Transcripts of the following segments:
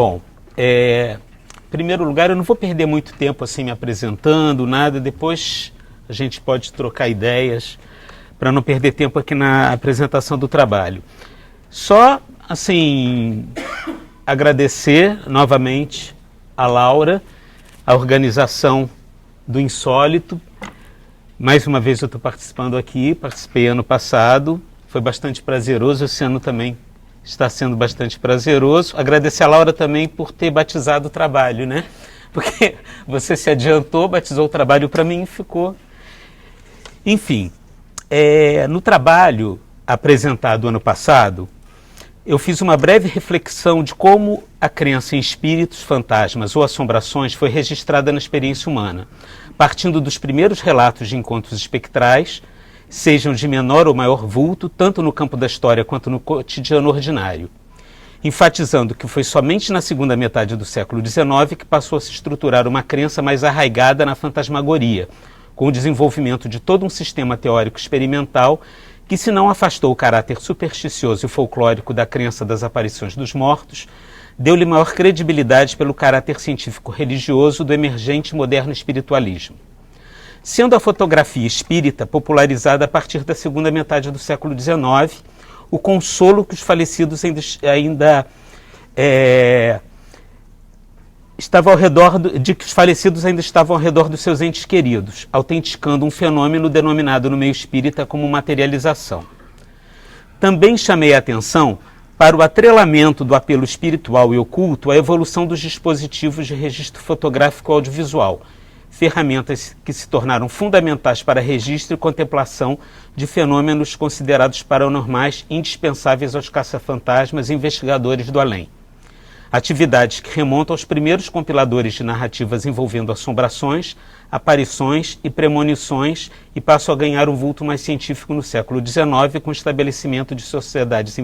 Bom, em primeiro lugar, eu não vou perder muito tempo assim me apresentando, nada, depois a gente pode trocar ideias para não perder tempo aqui na apresentação do trabalho. Só, assim, agradecer novamente a Laura, a organização do Insólito. Mais uma vez eu estou participando aqui, participei ano passado, foi bastante prazeroso, esse ano também está sendo bastante prazeroso. Agradecer a Laura também por ter batizado o trabalho, né? Porque você se adiantou, batizou o trabalho para mim e ficou. Enfim, no trabalho apresentado ano passado, eu fiz uma breve reflexão de como a crença em espíritos, fantasmas ou assombrações foi registrada na experiência humana, partindo dos primeiros relatos de encontros espectrais, sejam de menor ou maior vulto, tanto no campo da história quanto no cotidiano ordinário, enfatizando que foi somente na segunda metade do século XIX que passou a se estruturar uma crença mais arraigada na fantasmagoria, com o desenvolvimento de todo um sistema teórico experimental que, se não afastou o caráter supersticioso e folclórico da crença das aparições dos mortos, deu-lhe maior credibilidade pelo caráter científico-religioso do emergente moderno espiritualismo. Sendo a fotografia espírita popularizada a partir da segunda metade do século XIX, o consolo que os falecidos ainda estavam ao redor de que os falecidos ainda estavam ao redor dos seus entes queridos, autenticando um fenômeno denominado no meio espírita como materialização. Também chamei a atenção para o atrelamento do apelo espiritual e oculto à evolução dos dispositivos de registro fotográfico audiovisual, ferramentas que se tornaram fundamentais para registro e contemplação de fenômenos considerados paranormais indispensáveis aos caça-fantasmas e investigadores do além. Atividades que remontam aos primeiros compiladores de narrativas envolvendo assombrações, aparições e premonições e passam a ganhar um vulto mais científico no século XIX com o estabelecimento de sociedades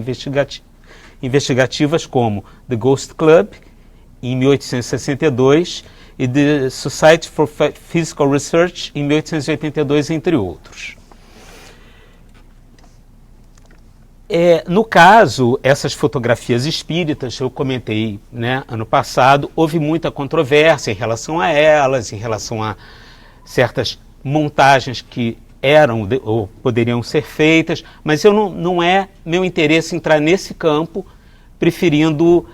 investigativas como The Ghost Club, em 1862, e The Society for Physical Research, em 1882, entre outros. No caso, essas fotografias espíritas, eu comentei, né, ano passado, houve muita controvérsia em relação a elas, em relação a certas montagens que eram ou poderiam ser feitas, mas não é meu interesse entrar nesse campo, preferindo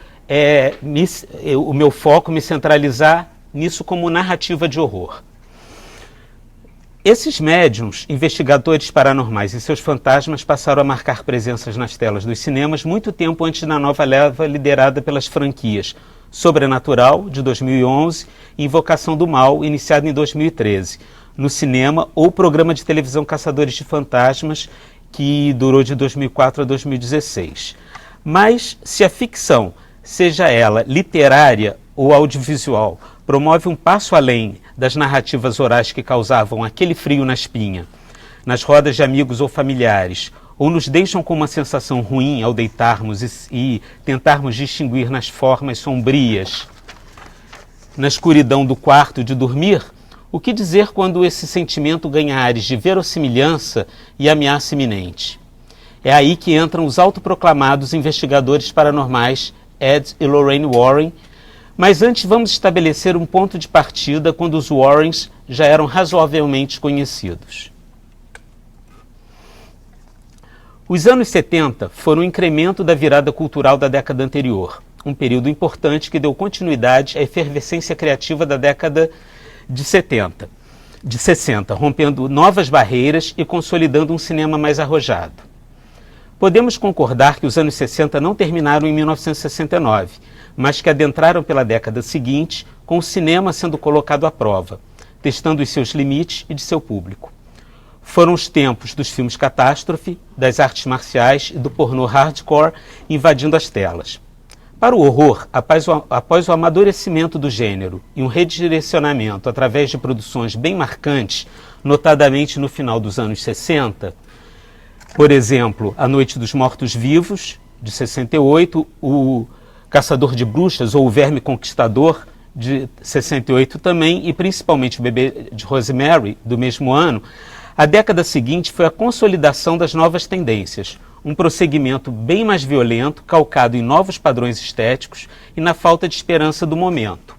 o meu foco me centralizar nisso como narrativa de horror. Esses médiuns, investigadores paranormais e seus fantasmas passaram a marcar presenças nas telas dos cinemas muito tempo antes da nova leva liderada pelas franquias Sobrenatural, de 2011, e Invocação do Mal, iniciada em 2013, no cinema, ou o programa de televisão Caçadores de Fantasmas, que durou de 2004 a 2016. Mas se a ficção, seja ela literária ou audiovisual, promove um passo além das narrativas orais que causavam aquele frio na espinha, nas rodas de amigos ou familiares, ou nos deixam com uma sensação ruim ao deitarmos e tentarmos distinguir nas formas sombrias, na escuridão do quarto de dormir, o que dizer quando esse sentimento ganha ares de verossimilhança e ameaça iminente? É aí que entram os autoproclamados investigadores paranormais Ed e Lorraine Warren. Mas antes vamos estabelecer um ponto de partida quando os Warrens já eram razoavelmente conhecidos. Os anos 70 foram um incremento da virada cultural da década anterior, um período importante que deu continuidade à efervescência criativa da década de 60, rompendo novas barreiras e consolidando um cinema mais arrojado. Podemos concordar que os anos 60 não terminaram em 1969, mas que adentraram pela década seguinte, com o cinema sendo colocado à prova, testando os seus limites e de seu público. Foram os tempos dos filmes catástrofe, das artes marciais e do pornô hardcore invadindo as telas. Para o horror, após o amadurecimento do gênero e um redirecionamento através de produções bem marcantes, notadamente no final dos anos 60, por exemplo, A Noite dos Mortos-Vivos, de 68, o Caçador de Bruxas ou O Verme Conquistador, de 68 também, e principalmente O Bebê de Rosemary, do mesmo ano, a década seguinte foi a consolidação das novas tendências, um prosseguimento bem mais violento, calcado em novos padrões estéticos e na falta de esperança do momento.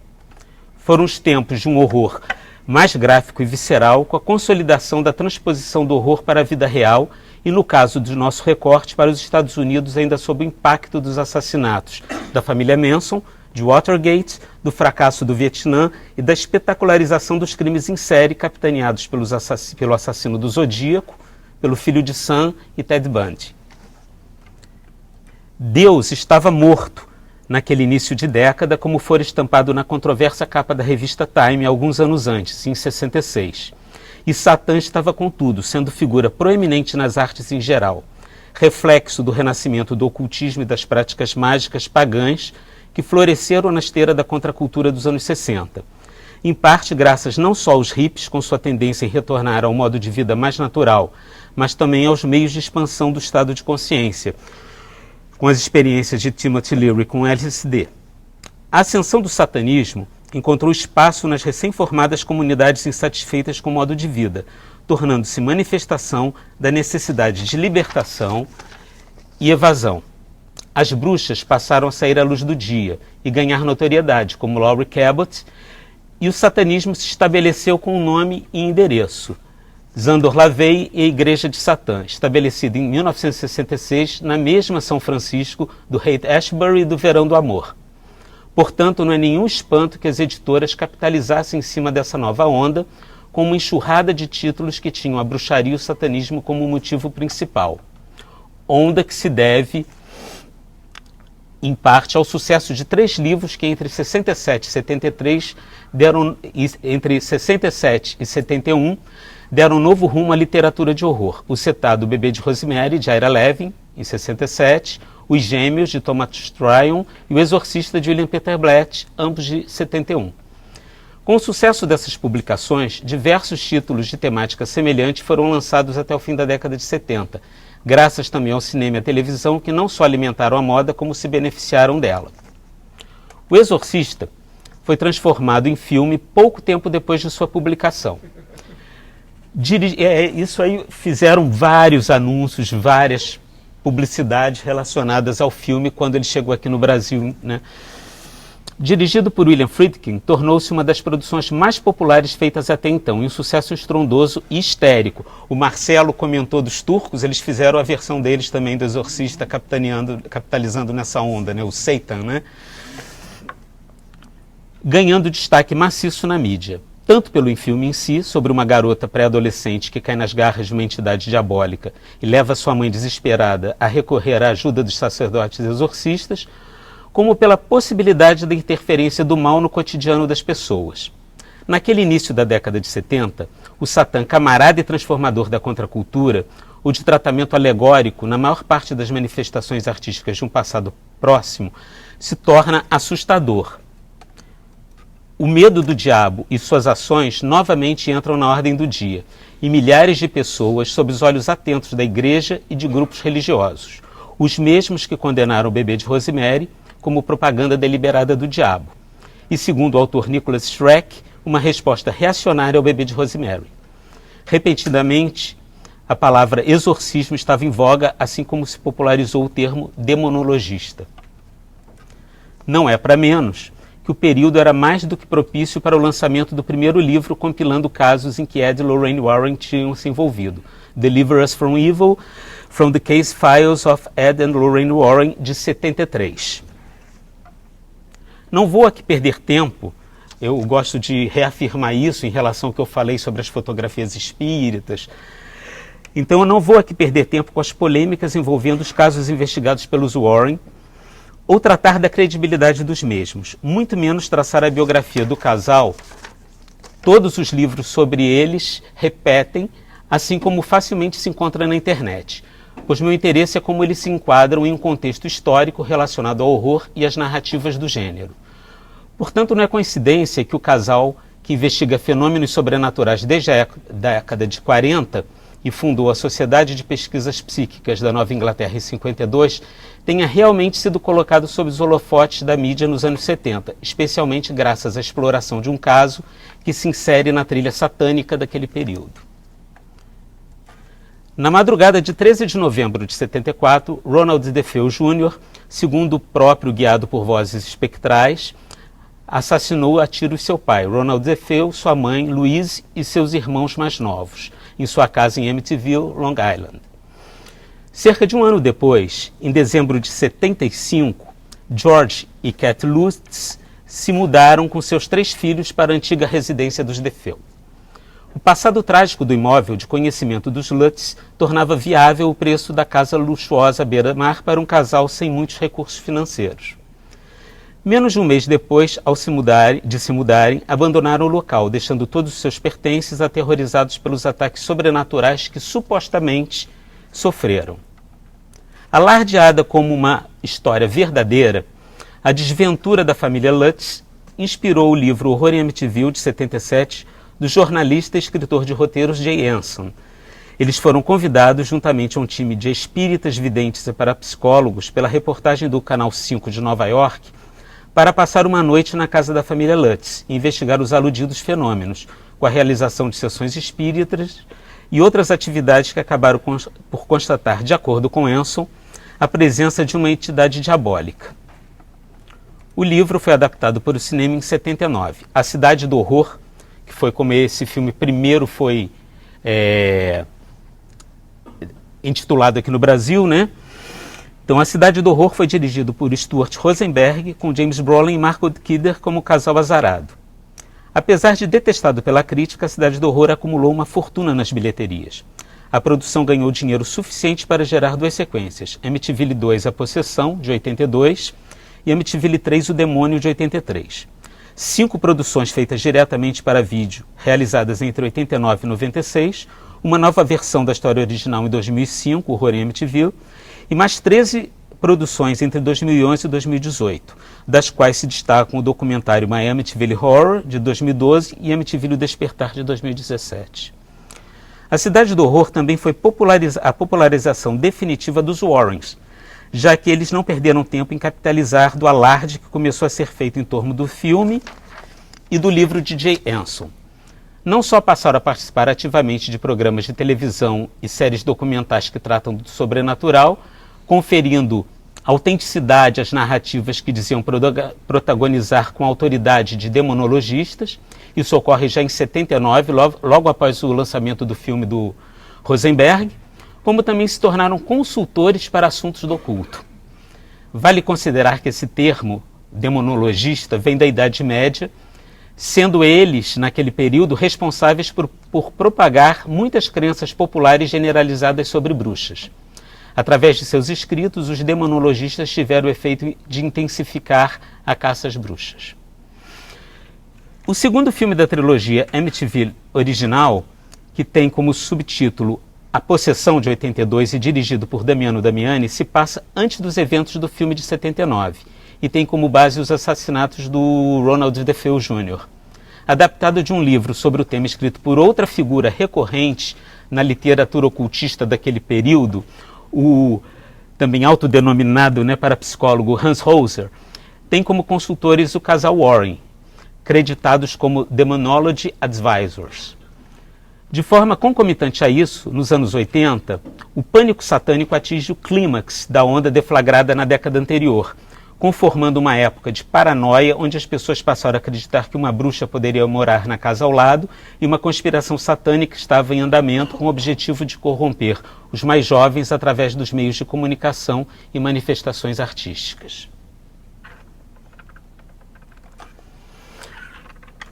Foram os tempos de um horror mais gráfico e visceral, com a consolidação da transposição do horror para a vida real e, no caso do nosso recorte, para os Estados Unidos, ainda sob o impacto dos assassinatos da família Manson, de Watergate, do fracasso do Vietnã e da espetacularização dos crimes em série capitaneados pelo assassino do Zodíaco, pelo filho de Sam e Ted Bundy. Deus estava morto naquele início de década, como fora estampado na controversa capa da revista Time alguns anos antes, em 66. E Satã estava, contudo, sendo figura proeminente nas artes em geral, reflexo do renascimento do ocultismo e das práticas mágicas pagãs que floresceram na esteira da contracultura dos anos 60. Em parte graças não só aos hippies, com sua tendência em retornar ao modo de vida mais natural, mas também aos meios de expansão do estado de consciência, com as experiências de Timothy Leary com LSD. A ascensão do satanismo encontrou espaço nas recém-formadas comunidades insatisfeitas com o modo de vida, tornando-se manifestação da necessidade de libertação e evasão. As bruxas passaram a sair à luz do dia e ganhar notoriedade, como Laurie Cabot, e o satanismo se estabeleceu com um nome e endereço: Zandor LaVey e a Igreja de Satã, estabelecida em 1966 na mesma São Francisco do Haight-Ashbury e do Verão do Amor. Portanto, não é nenhum espanto que as editoras capitalizassem em cima dessa nova onda com uma enxurrada de títulos que tinham a bruxaria e o satanismo como motivo principal. Onda que se deve, em parte, ao sucesso de 3 livros que entre 67 e 71 deram um novo rumo à literatura de horror: o citado Bebê de Rosemary, de Ira Levin, em 67, Os Gêmeos, de Thomas Tryon, e O Exorcista, de William Peter Blatty, ambos de 71. Com o sucesso dessas publicações, diversos títulos de temática semelhante foram lançados até o fim da década de 70, graças também ao cinema e à televisão, que não só alimentaram a moda, como se beneficiaram dela. O Exorcista foi transformado em filme pouco tempo depois de sua publicação. Isso aí fizeram vários anúncios, várias publicidades relacionadas ao filme quando ele chegou aqui no Brasil, né? Dirigido por William Friedkin, tornou-se uma das produções mais populares feitas até então, e um sucesso estrondoso e histérico. O Marcelo comentou dos turcos, eles fizeram a versão deles também do Exorcista, capitalizando nessa onda, né? O Satan, né? Ganhando destaque maciço na mídia, tanto pelo filme em si, sobre uma garota pré-adolescente que cai nas garras de uma entidade diabólica e leva sua mãe desesperada a recorrer à ajuda dos sacerdotes exorcistas, como pela possibilidade da interferência do mal no cotidiano das pessoas. Naquele início da década de 70, o Satã, camarada e transformador da contracultura, o de tratamento alegórico na maior parte das manifestações artísticas de um passado próximo, se torna assustador. O medo do diabo e suas ações novamente entram na ordem do dia, e milhares de pessoas sob os olhos atentos da igreja e de grupos religiosos, os mesmos que condenaram o Bebê de Rosemary como propaganda deliberada do diabo, e, segundo o autor Nicholas Schreck, uma resposta reacionária ao Bebê de Rosemary. Repentinamente, a palavra exorcismo estava em voga, assim como se popularizou o termo demonologista. Não é para menos que o período era mais do que propício para o lançamento do primeiro livro compilando casos em que Ed e Lorraine Warren tinham se envolvido, Deliver Us from Evil, From the Case Files of Ed and Lorraine Warren, de 73. Não vou aqui perder tempo, eu gosto de reafirmar isso em relação ao que eu falei sobre as fotografias espíritas. Então eu não vou aqui perder tempo com as polêmicas envolvendo os casos investigados pelos Warren, ou tratar da credibilidade dos mesmos, muito menos traçar a biografia do casal. Todos os livros sobre eles repetem, assim como facilmente se encontra na internet, pois meu interesse é como eles se enquadram em um contexto histórico relacionado ao horror e às narrativas do gênero. Portanto, não é coincidência que o casal, que investiga fenômenos sobrenaturais desde a década de 40 e fundou a Sociedade de Pesquisas Psíquicas da Nova Inglaterra em 52, tenha realmente sido colocado sob os holofotes da mídia nos anos 70, especialmente graças à exploração de um caso que se insere na trilha satânica daquele período. Na madrugada de 13 de novembro de 74, Ronald DeFeo Jr., segundo o próprio guiado por vozes espectrais, assassinou a tiros seu pai, Ronald DeFeo, sua mãe, Louise, e seus irmãos mais novos, em sua casa em Amityville, Long Island. Cerca de um ano depois, em dezembro de 75, George e Cat Lutz se mudaram com seus 3 filhos para a antiga residência dos DeFeo. O passado trágico do imóvel de conhecimento dos Lutz tornava viável o preço da casa luxuosa à beira-mar para um casal sem muitos recursos financeiros. Menos de um mês depois de se mudarem, abandonaram o local, deixando todos os seus pertences aterrorizados pelos ataques sobrenaturais que supostamente sofreram. Alardeada como uma história verdadeira, a desventura da família Lutz inspirou o livro Horror em Amityville, de 77, do jornalista e escritor de roteiros Jay Anson. Eles foram convidados, juntamente a um time de espíritas, videntes e parapsicólogos, pela reportagem do Canal 5 de Nova York, para passar uma noite na casa da família Lutz e investigar os aludidos fenômenos, com a realização de sessões espíritas e outras atividades que acabaram por constatar, de acordo com Anson, a presença de uma entidade diabólica. O livro foi adaptado para o cinema em 79. A Cidade do Horror, que foi como esse filme primeiro foi intitulado aqui no Brasil, né? Então, A Cidade do Horror foi dirigido por Stuart Rosenberg, com James Brolin e Margot Kidder como casal azarado. Apesar de detestado pela crítica, A Cidade do Horror acumulou uma fortuna nas bilheterias. A produção ganhou dinheiro suficiente para gerar 2 sequências, Amityville 2, A Possessão, de 82, e Amityville 3, O Demônio, de 83. 5 produções feitas diretamente para vídeo, realizadas entre 89 e 96, uma nova versão da história original em 2005, Horror em Amityville, e mais 13 produções entre 2011 e 2018, das quais se destacam o documentário My Amityville Horror, de 2012, e Amityville o Despertar, de 2017. A Cidade do Horror também foi a popularização definitiva dos Warrens, já que eles não perderam tempo em capitalizar do alarde que começou a ser feito em torno do filme e do livro de Jay Anson. Não só passaram a participar ativamente de programas de televisão e séries documentais que tratam do sobrenatural, conferindo autenticidade às narrativas que diziam protagonizar com autoridade de demonologistas. Isso ocorre já em 79, logo após o lançamento do filme do Rosenberg, como também se tornaram consultores para assuntos do oculto. Vale considerar que esse termo, demonologista, vem da Idade Média, sendo eles, naquele período, responsáveis por propagar muitas crenças populares generalizadas sobre bruxas. Através de seus escritos, os demonologistas tiveram o efeito de intensificar a caça às bruxas. O segundo filme da trilogia Amityville original, que tem como subtítulo A Possessão, de 82, e dirigido por Damiano Damiani, se passa antes dos eventos do filme de 79 e tem como base os assassinatos do Ronald DeFeo Jr. Adaptado de um livro sobre o tema escrito por outra figura recorrente na literatura ocultista daquele período, o também autodenominado parapsicólogo Hans Holzer, tem como consultores o casal Warren, creditados como Demonology Advisors. De forma concomitante a isso, nos anos 80, o pânico satânico atinge o clímax da onda deflagrada na década anterior, conformando uma época de paranoia onde as pessoas passaram a acreditar que uma bruxa poderia morar na casa ao lado e uma conspiração satânica estava em andamento com o objetivo de corromper os mais jovens através dos meios de comunicação e manifestações artísticas.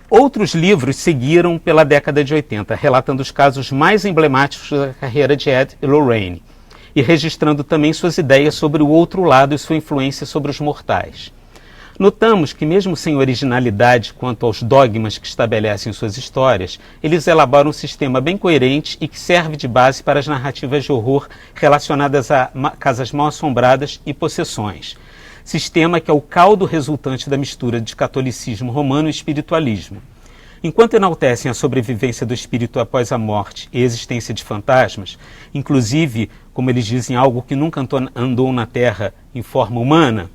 Outros livros seguiram pela década de 80, relatando os casos mais emblemáticos da carreira de Ed e Lorraine, e registrando também suas ideias sobre o outro lado e sua influência sobre os mortais. Notamos que, mesmo sem originalidade quanto aos dogmas que estabelecem suas histórias, eles elaboram um sistema bem coerente e que serve de base para as narrativas de horror relacionadas a casas mal-assombradas e possessões. Sistema que é o caldo resultante da mistura de catolicismo romano e espiritualismo. Enquanto enaltecem a sobrevivência do espírito após a morte e a existência de fantasmas, inclusive, como eles dizem, algo que nunca andou na Terra em forma humana,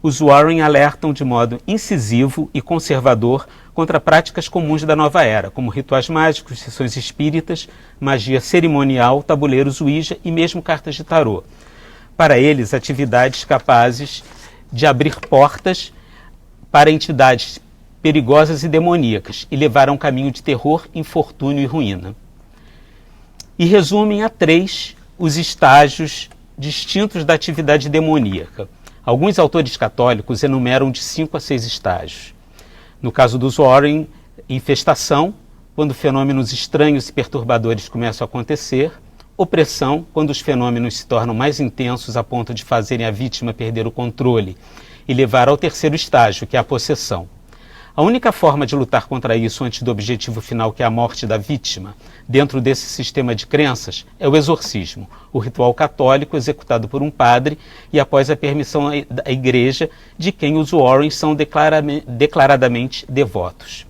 os Warren alertam de modo incisivo e conservador contra práticas comuns da nova era, como rituais mágicos, sessões espíritas, magia cerimonial, tabuleiros Ouija e mesmo cartas de tarô. Para eles, atividades capazes de abrir portas para entidades perigosas e demoníacas e levar a um caminho de terror, infortúnio e ruína. E resumem a 3 os estágios distintos da atividade demoníaca. Alguns autores católicos enumeram de 5 a 6 estágios. No caso dos Warren, infestação, quando fenômenos estranhos e perturbadores começam a acontecer. Opressão, quando os fenômenos se tornam mais intensos a ponto de fazerem a vítima perder o controle e levar ao 3º estágio, que é a possessão. A única forma de lutar contra isso antes do objetivo final, que é a morte da vítima, dentro desse sistema de crenças, é o exorcismo, o ritual católico executado por um padre e após a permissão da igreja, de quem os Warren são declaradamente devotos.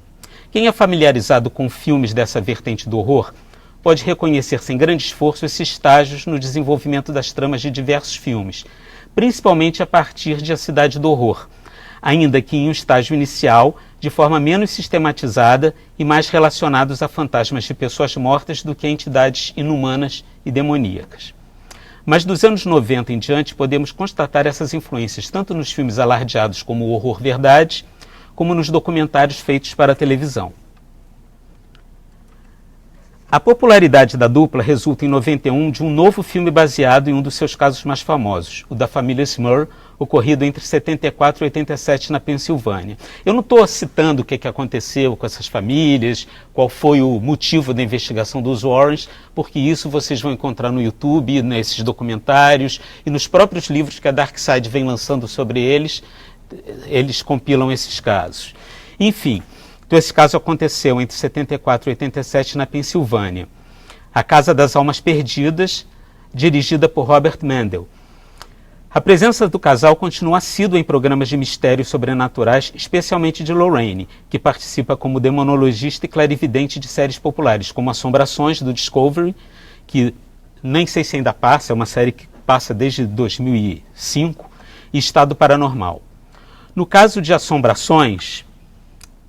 Quem é familiarizado com filmes dessa vertente do horror pode reconhecer sem grande esforço esses estágios no desenvolvimento das tramas de diversos filmes, principalmente a partir de A Cidade do Horror, ainda que em um estágio inicial, de forma menos sistematizada e mais relacionados a fantasmas de pessoas mortas do que a entidades inumanas e demoníacas. Mas dos anos 90 em diante podemos constatar essas influências tanto nos filmes alardeados como o horror verdade, como nos documentários feitos para a televisão. A popularidade da dupla resulta em 91 de um novo filme baseado em um dos seus casos mais famosos, o da família Smurr, ocorrido entre 74 e 87 na Pensilvânia. Eu não estou citando o que aconteceu com essas famílias, qual foi o motivo da investigação dos Warrens, porque isso vocês vão encontrar no YouTube, nesses documentários e nos próprios livros que a Dark Side vem lançando sobre eles, eles compilam esses casos. Enfim, então esse caso aconteceu entre 74 e 87 na Pensilvânia. A Casa das Almas Perdidas, dirigida por Robert Mendel. A presença do casal continua assídua em programas de mistérios sobrenaturais, especialmente de Lorraine, que participa como demonologista e clarividente de séries populares, como Assombrações, do Discovery, que nem sei se ainda passa, é uma série que passa desde 2005, e Estado Paranormal. No caso de Assombrações,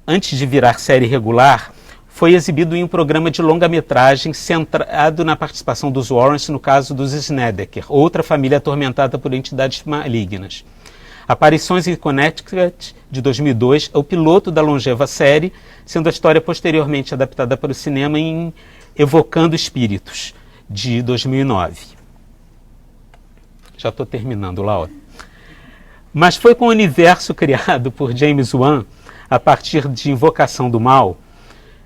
antes de virar série regular, foi exibido em um programa de longa-metragem centrado na participação dos Warrens no caso dos Snedeker, outra família atormentada por entidades malignas. Aparições em Connecticut, de 2002, é o piloto da longeva série, sendo a história posteriormente adaptada para o cinema em Evocando Espíritos, de 2009. Já estou terminando, Laura. Mas foi com o universo criado por James Wan, a partir de Invocação do Mal,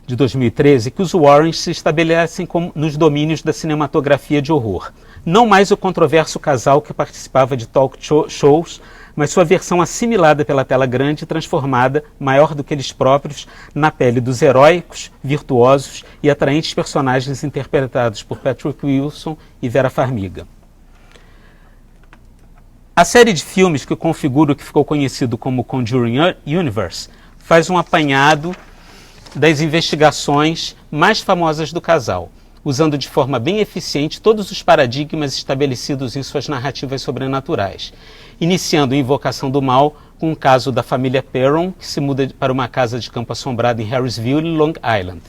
de 2013, que os Warrens se estabelecem nos domínios da cinematografia de horror. Não mais o controverso casal que participava de talk shows, mas sua versão assimilada pela tela grande e transformada, maior do que eles próprios, na pele dos heróicos, virtuosos e atraentes personagens interpretados por Patrick Wilson e Vera Farmiga. A série de filmes que configura o que ficou conhecido como Conjuring Universe faz um apanhado das investigações mais famosas do casal, usando de forma bem eficiente todos os paradigmas estabelecidos em suas narrativas sobrenaturais, iniciando a Invocação do Mal com o caso da família Perron, que se muda para uma casa de campo assombrada em Harrisville, Long Island.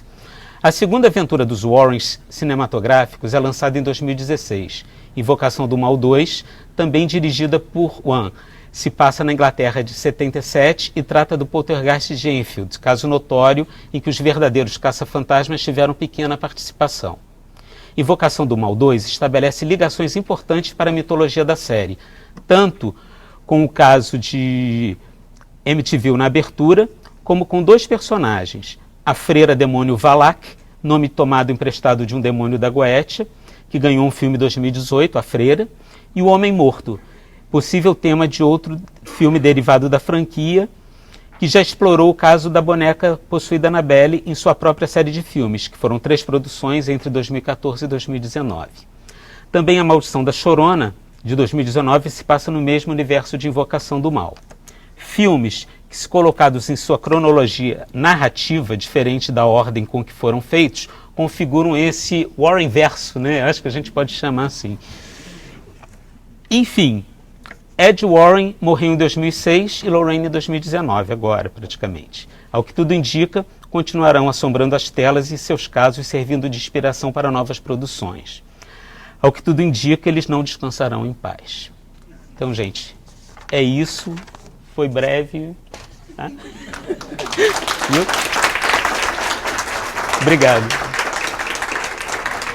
A segunda aventura dos Warrens cinematográficos é lançada em 2016, Invocação do Mal 2, também dirigida por Wan. Se passa na Inglaterra de 77 e trata do poltergeist de Enfield, caso notório em que os verdadeiros caça-fantasmas tiveram pequena participação. Invocação do Mal 2 estabelece ligações importantes para a mitologia da série, tanto com o caso de Amityville na abertura, como com 2 personagens, a freira demônio Valak, nome tomado emprestado de um demônio da Goetia, que ganhou um filme em 2018, A Freira, e o Homem Morto, possível tema de outro filme derivado da franquia, que já explorou o caso da boneca possuída Annabelle em sua própria série de filmes, que foram 3 produções entre 2014 e 2019. Também A Maldição da Chorona, de 2019, se passa no mesmo universo de Invocação do Mal. Filmes que, se colocados em sua cronologia narrativa, diferente da ordem com que foram feitos, configuram esse Warrenverso, né? Acho que a gente pode chamar assim. Enfim, Ed Warren morreu em 2006 e Lorraine em 2019, agora praticamente. Ao que tudo indica, continuarão assombrando as telas e seus casos servindo de inspiração para novas produções. Ao que tudo indica, eles não descansarão em paz. Então, gente, é isso. Foi breve. Tá? Viu? Obrigado.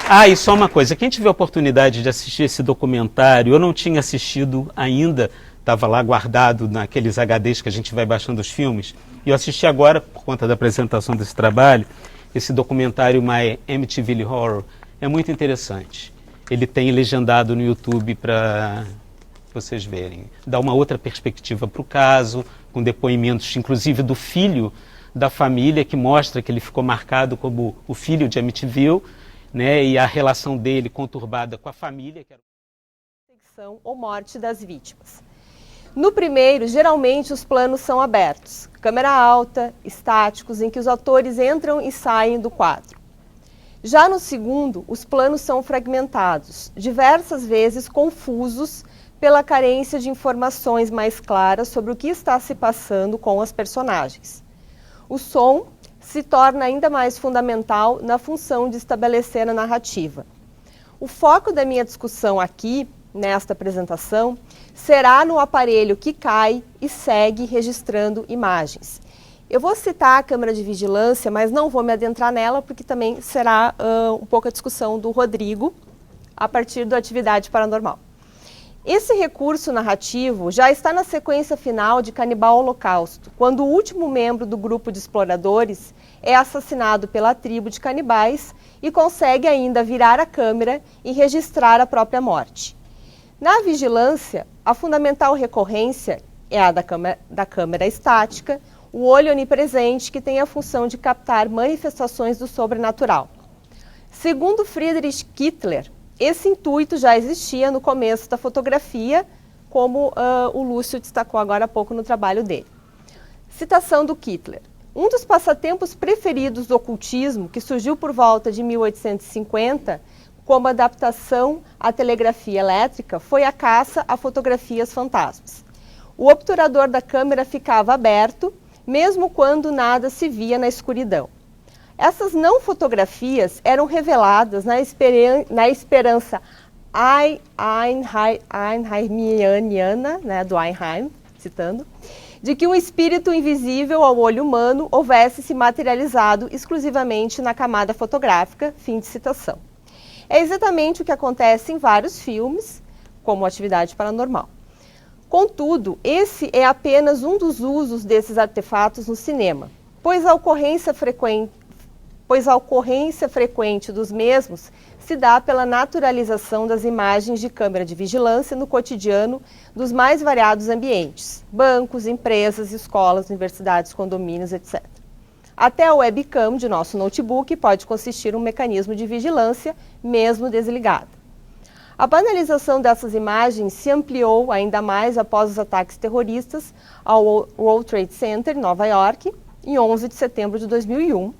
Ah, e só uma coisa, quem tiver a oportunidade de assistir esse documentário, eu não tinha assistido ainda, estava lá guardado naqueles HDs que a gente vai baixando os filmes, e eu assisti agora, por conta da apresentação desse trabalho, esse documentário My MTV Horror. É muito interessante. Ele tem legendado no YouTube para vocês verem. Dá uma outra perspectiva para o caso, com depoimentos, inclusive, do filho da família, que mostra que ele ficou marcado como o filho de Amityville, né, e a relação dele conturbada com a família. Perseguição ou morte das vítimas. No primeiro, geralmente os planos são abertos, câmera alta, estáticos, em que os atores entram e saem do quadro. Já no segundo, os planos são fragmentados, diversas vezes confusos pela carência de informações mais claras sobre o que está se passando com as personagens. O som se torna ainda mais fundamental na função de estabelecer a narrativa. O foco da minha discussão aqui, nesta apresentação, será no aparelho que cai e segue registrando imagens. Eu vou citar a câmera de vigilância, mas não vou me adentrar nela, porque também será um pouco a discussão do Rodrigo, a partir da atividade paranormal. Esse recurso narrativo já está na sequência final de Canibal Holocausto, quando o último membro do grupo de exploradores é assassinado pela tribo de canibais e consegue ainda virar a câmera e registrar a própria morte. Na vigilância, a fundamental recorrência é a da câmera estática, o olho onipresente que tem a função de captar manifestações do sobrenatural. Segundo Friedrich Kittler, esse intuito já existia no começo da fotografia, como o Lúcio destacou agora há pouco no trabalho dele. Citação do Kittler. Um dos passatempos preferidos do ocultismo, que surgiu por volta de 1850, como adaptação à telegrafia elétrica, foi a caça a fotografias fantasmas. O obturador da câmera ficava aberto, mesmo quando nada se via na escuridão. Essas não fotografias eram reveladas na esperança einheimiana, né, do Einheim, citando, de que um espírito invisível ao olho humano houvesse se materializado exclusivamente na camada fotográfica, fim de citação. É exatamente o que acontece em vários filmes, como Atividade Paranormal. Contudo, esse é apenas um dos usos desses artefatos no cinema, pois a ocorrência frequente dos mesmos se dá pela naturalização das imagens de câmera de vigilância no cotidiano dos mais variados ambientes, bancos, empresas, escolas, universidades, condomínios, etc. Até a webcam de nosso notebook pode consistir em um mecanismo de vigilância, mesmo desligado. A banalização dessas imagens se ampliou ainda mais após os ataques terroristas ao World Trade Center, em Nova York, em 11 de setembro de 2001,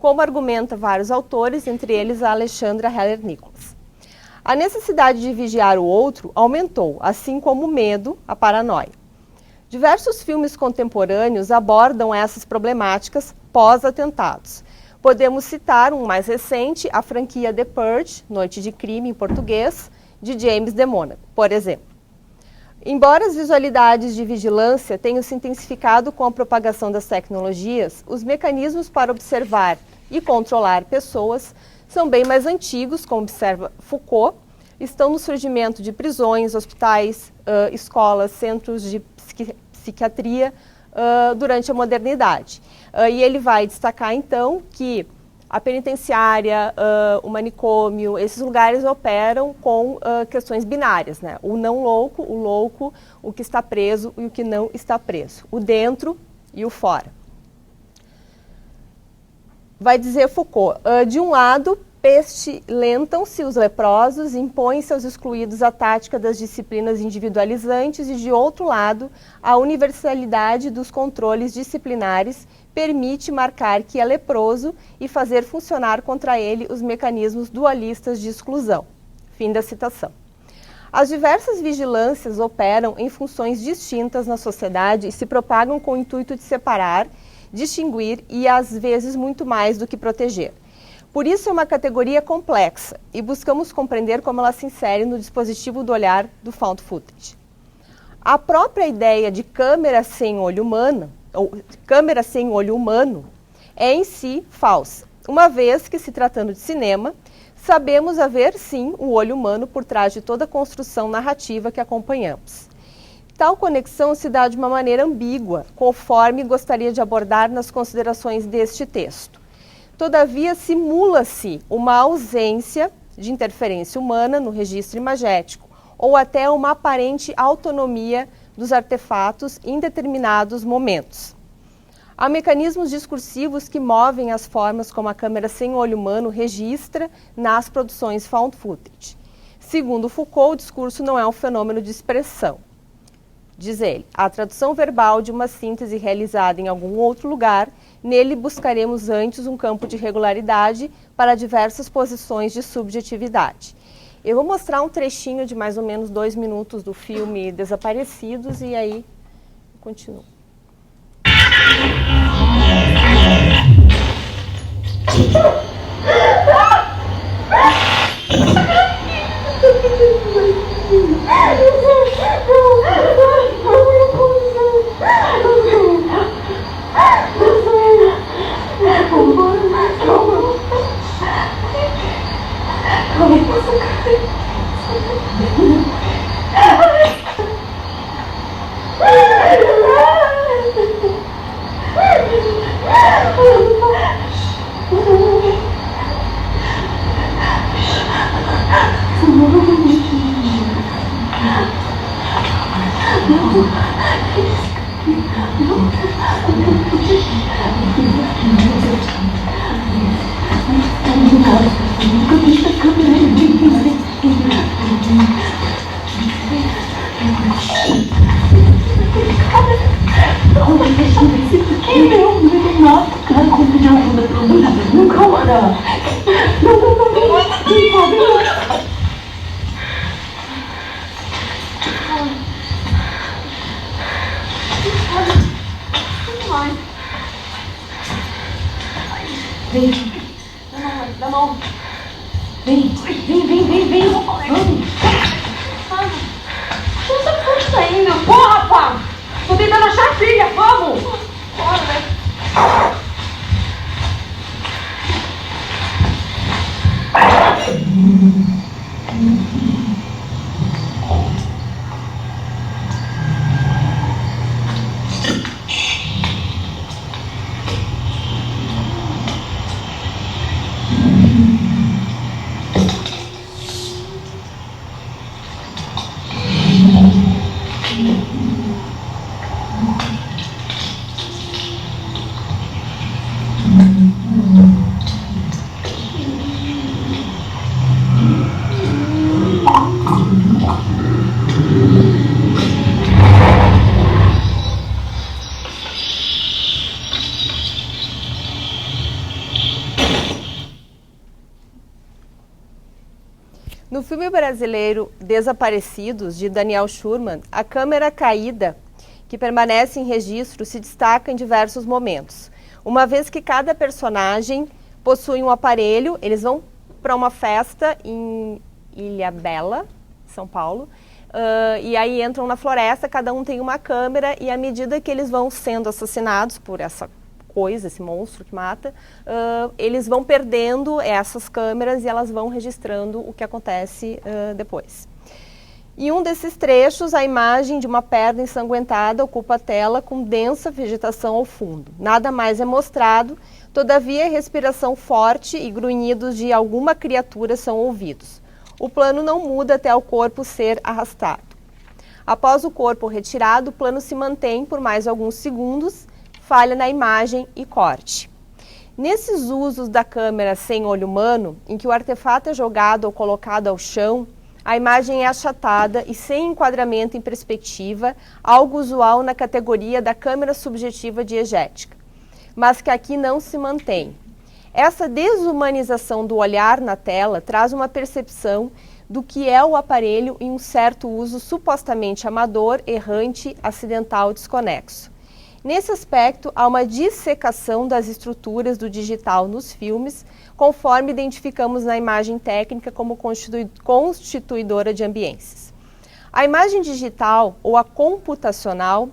como argumenta vários autores, entre eles a Alexandra Heller-Nicholas. A necessidade de vigiar o outro aumentou, assim como o medo, a paranoia. Diversos filmes contemporâneos abordam essas problemáticas pós-atentados. Podemos citar um mais recente, a franquia The Purge, Noite de Crime em português, de James DeMonaco, por exemplo. Embora as visualidades de vigilância tenham se intensificado com a propagação das tecnologias, os mecanismos para observar e controlar pessoas são bem mais antigos, como observa Foucault, estão no surgimento de prisões, hospitais, escolas, centros de psiquiatria durante a modernidade. E ele vai destacar, então, que a penitenciária, o manicômio, esses lugares operam com questões binárias, né? O não louco, o que está preso e o que não está preso, o dentro e o fora. Vai dizer Foucault, de um lado, pestilentam-se os leprosos, impõe-se aos excluídos a tática das disciplinas individualizantes e, de outro lado, a universalidade dos controles disciplinares permite marcar que é leproso e fazer funcionar contra ele os mecanismos dualistas de exclusão. Fim da citação. As diversas vigilâncias operam em funções distintas na sociedade e se propagam com o intuito de separar, distinguir e, às vezes, muito mais do que proteger. Por isso é uma categoria complexa e buscamos compreender como ela se insere no dispositivo do olhar do found footage. A própria ideia de câmera sem olho humano, é em si falsa, uma vez que, se tratando de cinema, sabemos haver sim o olho humano por trás de toda a construção narrativa que acompanhamos. Tal conexão se dá de uma maneira ambígua, conforme gostaria de abordar nas considerações deste texto. Todavia, simula-se uma ausência de interferência humana no registro imagético, ou até uma aparente autonomia dos artefatos em determinados momentos. Há mecanismos discursivos que movem as formas como a câmera sem olho humano registra nas produções found footage. Segundo Foucault, o discurso não é um fenômeno de expressão. Diz ele, a tradução verbal de uma síntese realizada em algum outro lugar, nele buscaremos antes um campo de regularidade para diversas posições de subjetividade. Eu vou mostrar um trechinho de mais ou menos 2 minutos do filme Desaparecidos e aí eu continuo. No filme brasileiro Desaparecidos, de Daniel Schurman, a câmera caída, que permanece em registro, se destaca em diversos momentos. Uma vez que cada personagem possui um aparelho, eles vão para uma festa em Ilhabela, São Paulo, e aí entram na floresta, cada um tem uma câmera, e à medida que eles vão sendo assassinados por essa coisa, esse monstro que mata, eles vão perdendo essas câmeras e elas vão registrando o que acontece depois. Em um desses trechos, a imagem de uma perna ensanguentada ocupa a tela com densa vegetação ao fundo. Nada mais é mostrado, todavia a respiração forte e grunhidos de alguma criatura são ouvidos. O plano não muda até o corpo ser arrastado. Após o corpo retirado, o plano se mantém por mais alguns segundos, falha na imagem e corte. Nesses usos da câmera sem olho humano, em que o artefato é jogado ou colocado ao chão, a imagem é achatada e sem enquadramento em perspectiva, algo usual na categoria da câmera subjetiva diegética, mas que aqui não se mantém. Essa desumanização do olhar na tela traz uma percepção do que é o aparelho em um certo uso supostamente amador, errante, acidental, desconexo. Nesse aspecto, há uma dissecação das estruturas do digital nos filmes, conforme identificamos na imagem técnica como constituidora de ambientes. A imagem digital ou a computacional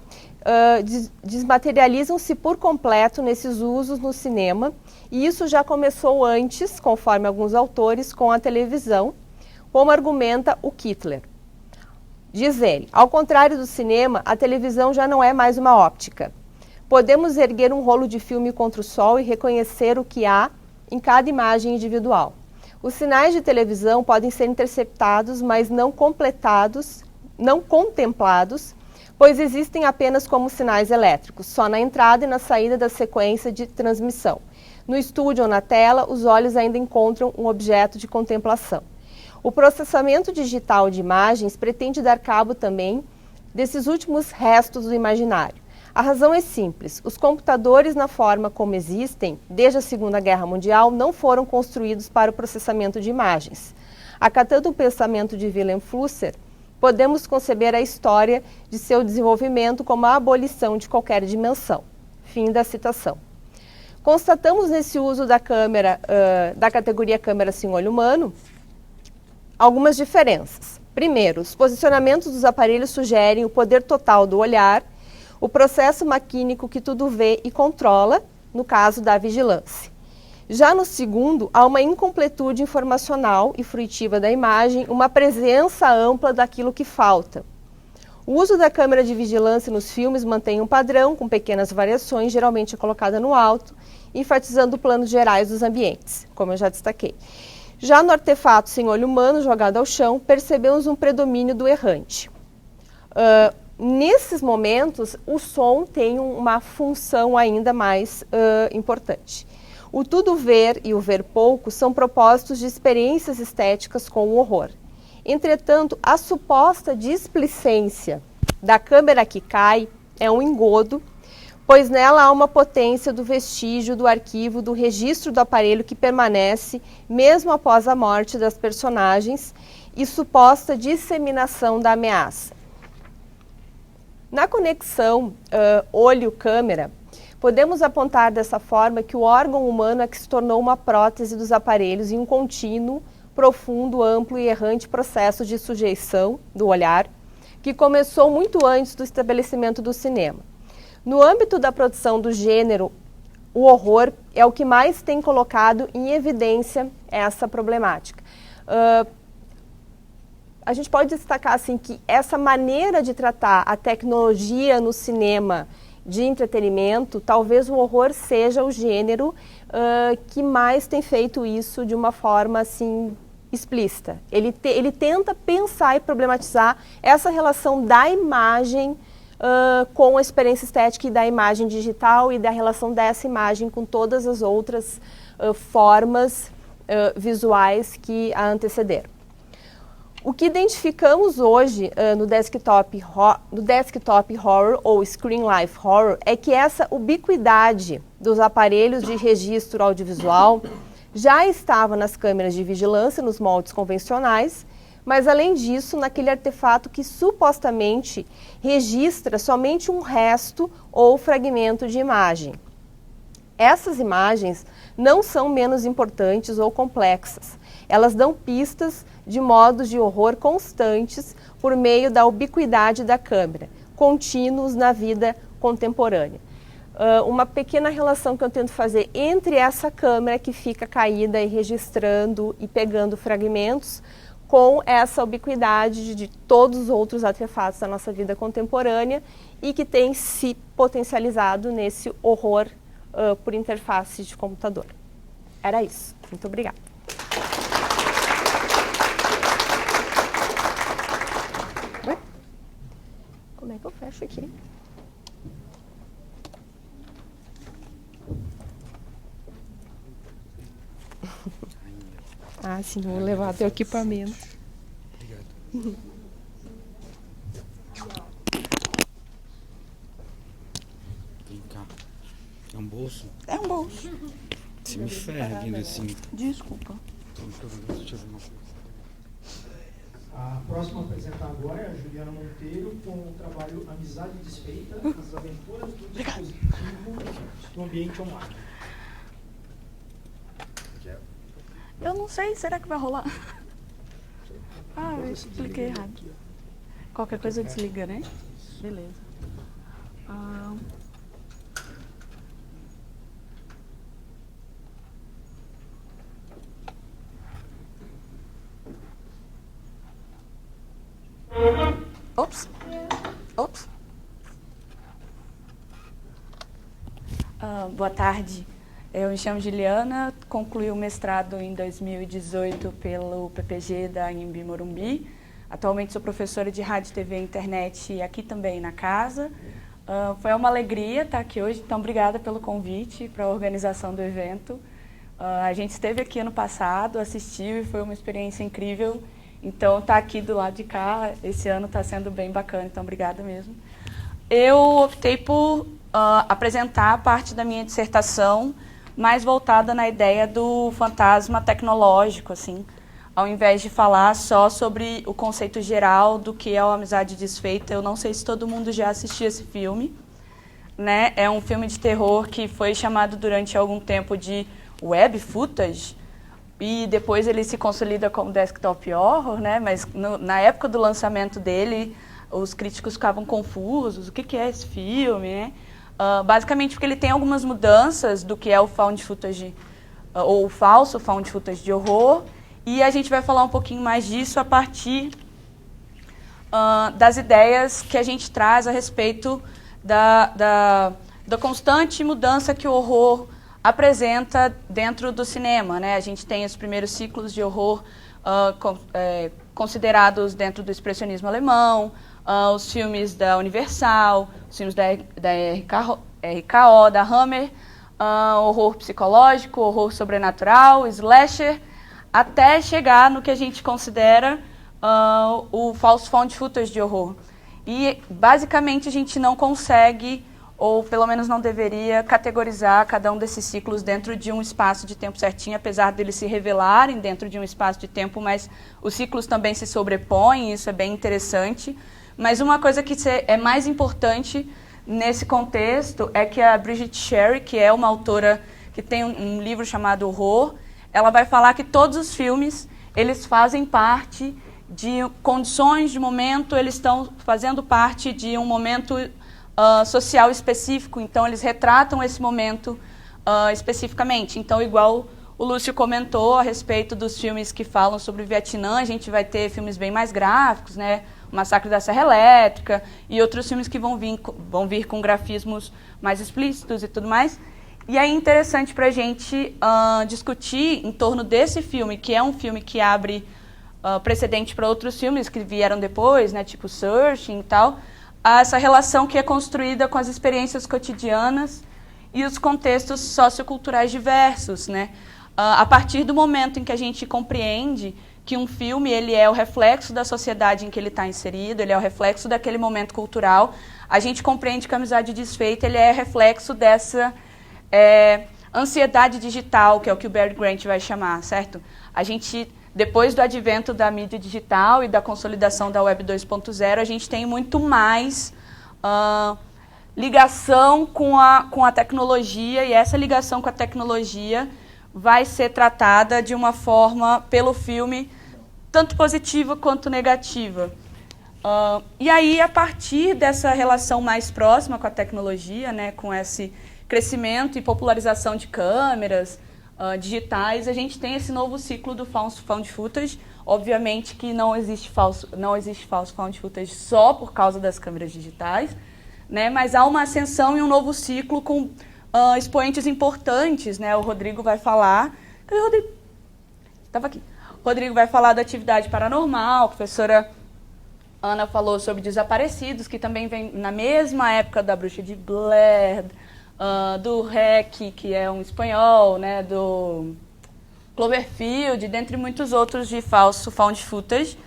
desmaterializam-se por completo nesses usos no cinema, e isso já começou antes, conforme alguns autores, com a televisão, como argumenta o Kittler. Diz ele, ao contrário do cinema, a televisão já não é mais uma óptica. Podemos erguer um rolo de filme contra o sol e reconhecer o que há em cada imagem individual. Os sinais de televisão podem ser interceptados, mas não contemplados, pois existem apenas como sinais elétricos, só na entrada e na saída da sequência de transmissão. No estúdio ou na tela, os olhos ainda encontram um objeto de contemplação. O processamento digital de imagens pretende dar cabo também desses últimos restos do imaginário. A razão é simples. Os computadores, na forma como existem, desde a Segunda Guerra Mundial, não foram construídos para o processamento de imagens. Acatando o pensamento de Wilhelm Flusser, podemos conceber a história de seu desenvolvimento como a abolição de qualquer dimensão. Fim da citação. Constatamos nesse uso da câmera, da categoria câmera sem olho humano, algumas diferenças. Primeiro, os posicionamentos dos aparelhos sugerem o poder total do olhar, o processo maquínico que tudo vê e controla, no caso da vigilância. Já no segundo, há uma incompletude informacional e fruitiva da imagem, uma presença ampla daquilo que falta. O uso da câmera de vigilância nos filmes mantém um padrão, com pequenas variações, geralmente colocada no alto, enfatizando planos gerais dos ambientes, como eu já destaquei. Já no artefato sem olho humano, jogado ao chão, percebemos um predomínio do errante. Nesses momentos, o som tem uma função ainda mais importante. O tudo ver e o ver pouco são propósitos de experiências estéticas com o horror. Entretanto, a suposta displicência da câmera que cai é um engodo, pois nela há uma potência do vestígio, do arquivo, do registro do aparelho que permanece mesmo após a morte das personagens e suposta disseminação da ameaça. Na conexão olho-câmera, podemos apontar dessa forma que o órgão humano é que se tornou uma prótese dos aparelhos em um contínuo, profundo, amplo e errante processo de sujeição do olhar, que começou muito antes do estabelecimento do cinema. No âmbito da produção do gênero, o horror é o que mais tem colocado em evidência essa problemática. A gente pode destacar assim, que essa maneira de tratar a tecnologia no cinema de entretenimento, talvez o horror seja o gênero que mais tem feito isso de uma forma assim, explícita. Ele tenta pensar e problematizar essa relação da imagem com a experiência estética e da imagem digital e da relação dessa imagem com todas as outras formas visuais que a antecederam. O que identificamos hoje no desktop horror ou screen life horror é que essa ubiquidade dos aparelhos de registro audiovisual já estava nas câmeras de vigilância, nos moldes convencionais, mas além disso, naquele artefato que supostamente registra somente um resto ou fragmento de imagem. Essas imagens não são menos importantes ou complexas. Elas dão pistas de modos de horror constantes por meio da ubiquidade da câmera, contínuos na vida contemporânea. Uma pequena relação que eu tento fazer entre essa câmera que fica caída e registrando e pegando fragmentos com essa ubiquidade de todos os outros artefatos da nossa vida contemporânea e que tem se potencializado nesse horror por interface de computador. Era isso. Muito obrigada. Como é que eu fecho aqui? Ah, sim, vou levar teu equipamento. Obrigado. Vem cá. É um bolso? É um bolso. Você me ferra vindo assim. Desculpa. Deixa eu ver uma coisa. A próxima a apresentar agora é a Juliana Monteiro com o trabalho Amizade Desfeita, as aventuras do dispositivo no ambiente online. Eu não sei, será que vai rolar? Ah, eu cliquei errado. Qualquer coisa desliga, né? Beleza. Ops. Ops. Boa tarde. Eu me chamo Juliana, concluí o mestrado em 2018 pelo PPG da Anhembi Morumbi. Atualmente sou professora de rádio, TV e internet aqui também na casa. Foi uma alegria estar aqui hoje, então obrigada pelo convite para a organização do evento. A gente esteve aqui ano passado, assistiu e foi uma experiência incrível. Então estar aqui do lado de cá, esse ano está sendo bem bacana, então obrigada mesmo. Eu optei por apresentar parte da minha dissertação mais voltada na ideia do fantasma tecnológico, assim, ao invés de falar só sobre o conceito geral do que é a amizade desfeita. Eu não sei se todo mundo já assistiu esse filme, né? É um filme de terror que foi chamado durante algum tempo de web footage, e depois ele se consolida como desktop horror, né? Mas na época do lançamento dele, os críticos ficavam confusos, o que é esse filme, né? Basicamente porque ele tem algumas mudanças do que é o found footage, ou o falso found footage de horror, e a gente vai falar um pouquinho mais disso a partir das ideias que a gente traz a respeito da constante mudança que o horror apresenta dentro do cinema, né? A gente tem os primeiros ciclos de horror considerados dentro do expressionismo alemão, os filmes da Universal, os filmes da RKO, da Hammer, horror psicológico, horror sobrenatural, slasher, até chegar no que a gente considera o false found footage de horror. E, basicamente, a gente não consegue, ou pelo menos não deveria, categorizar cada um desses ciclos dentro de um espaço de tempo certinho, apesar deles se revelarem dentro de um espaço de tempo, mas os ciclos também se sobrepõem, isso é bem interessante. Mas uma coisa que é mais importante nesse contexto é que a Bridget Sherry, que é uma autora que tem um livro chamado Horror, ela vai falar que todos os filmes, eles fazem parte de condições de momento, eles estão fazendo parte de um momento social específico, então eles retratam esse momento especificamente. Então, igual o Lúcio comentou a respeito dos filmes que falam sobre o Vietnã, a gente vai ter filmes bem mais gráficos, né? O Massacre da Serra Elétrica e outros filmes que vão vir com grafismos mais explícitos e tudo mais. E aí é interessante para a gente discutir em torno desse filme, que é um filme que abre precedente para outros filmes que vieram depois, né, tipo Searching e tal, essa relação que é construída com as experiências cotidianas e os contextos socioculturais diversos, né? A partir do momento em que a gente compreende que um filme ele é o reflexo da sociedade em que ele está inserido, ele é o reflexo daquele momento cultural, a gente compreende que a amizade desfeita ele é reflexo dessa ansiedade digital, que é o que o Barry Grant vai chamar, certo? A gente, depois do advento da mídia digital e da consolidação da Web 2.0, a gente tem muito mais ligação com a tecnologia, e essa ligação com a tecnologia vai ser tratada de uma forma, pelo filme, tanto positiva quanto negativa. E aí, a partir dessa relação mais próxima com a tecnologia, né, com esse crescimento e popularização de câmeras digitais, a gente tem esse novo ciclo do found footage. Obviamente que não existe falso found footage só por causa das câmeras digitais, né, mas há uma ascensão e um novo ciclo com expoentes importantes, né? O Rodrigo vai falar. Cadê o Rodrigo? Estava aqui. O Rodrigo vai falar da atividade paranormal, a professora Ana falou sobre Desaparecidos, que também vem na mesma época da Bruxa de Blair, do REC, que é um espanhol, né? Do Cloverfield, dentre muitos outros de falso found footage.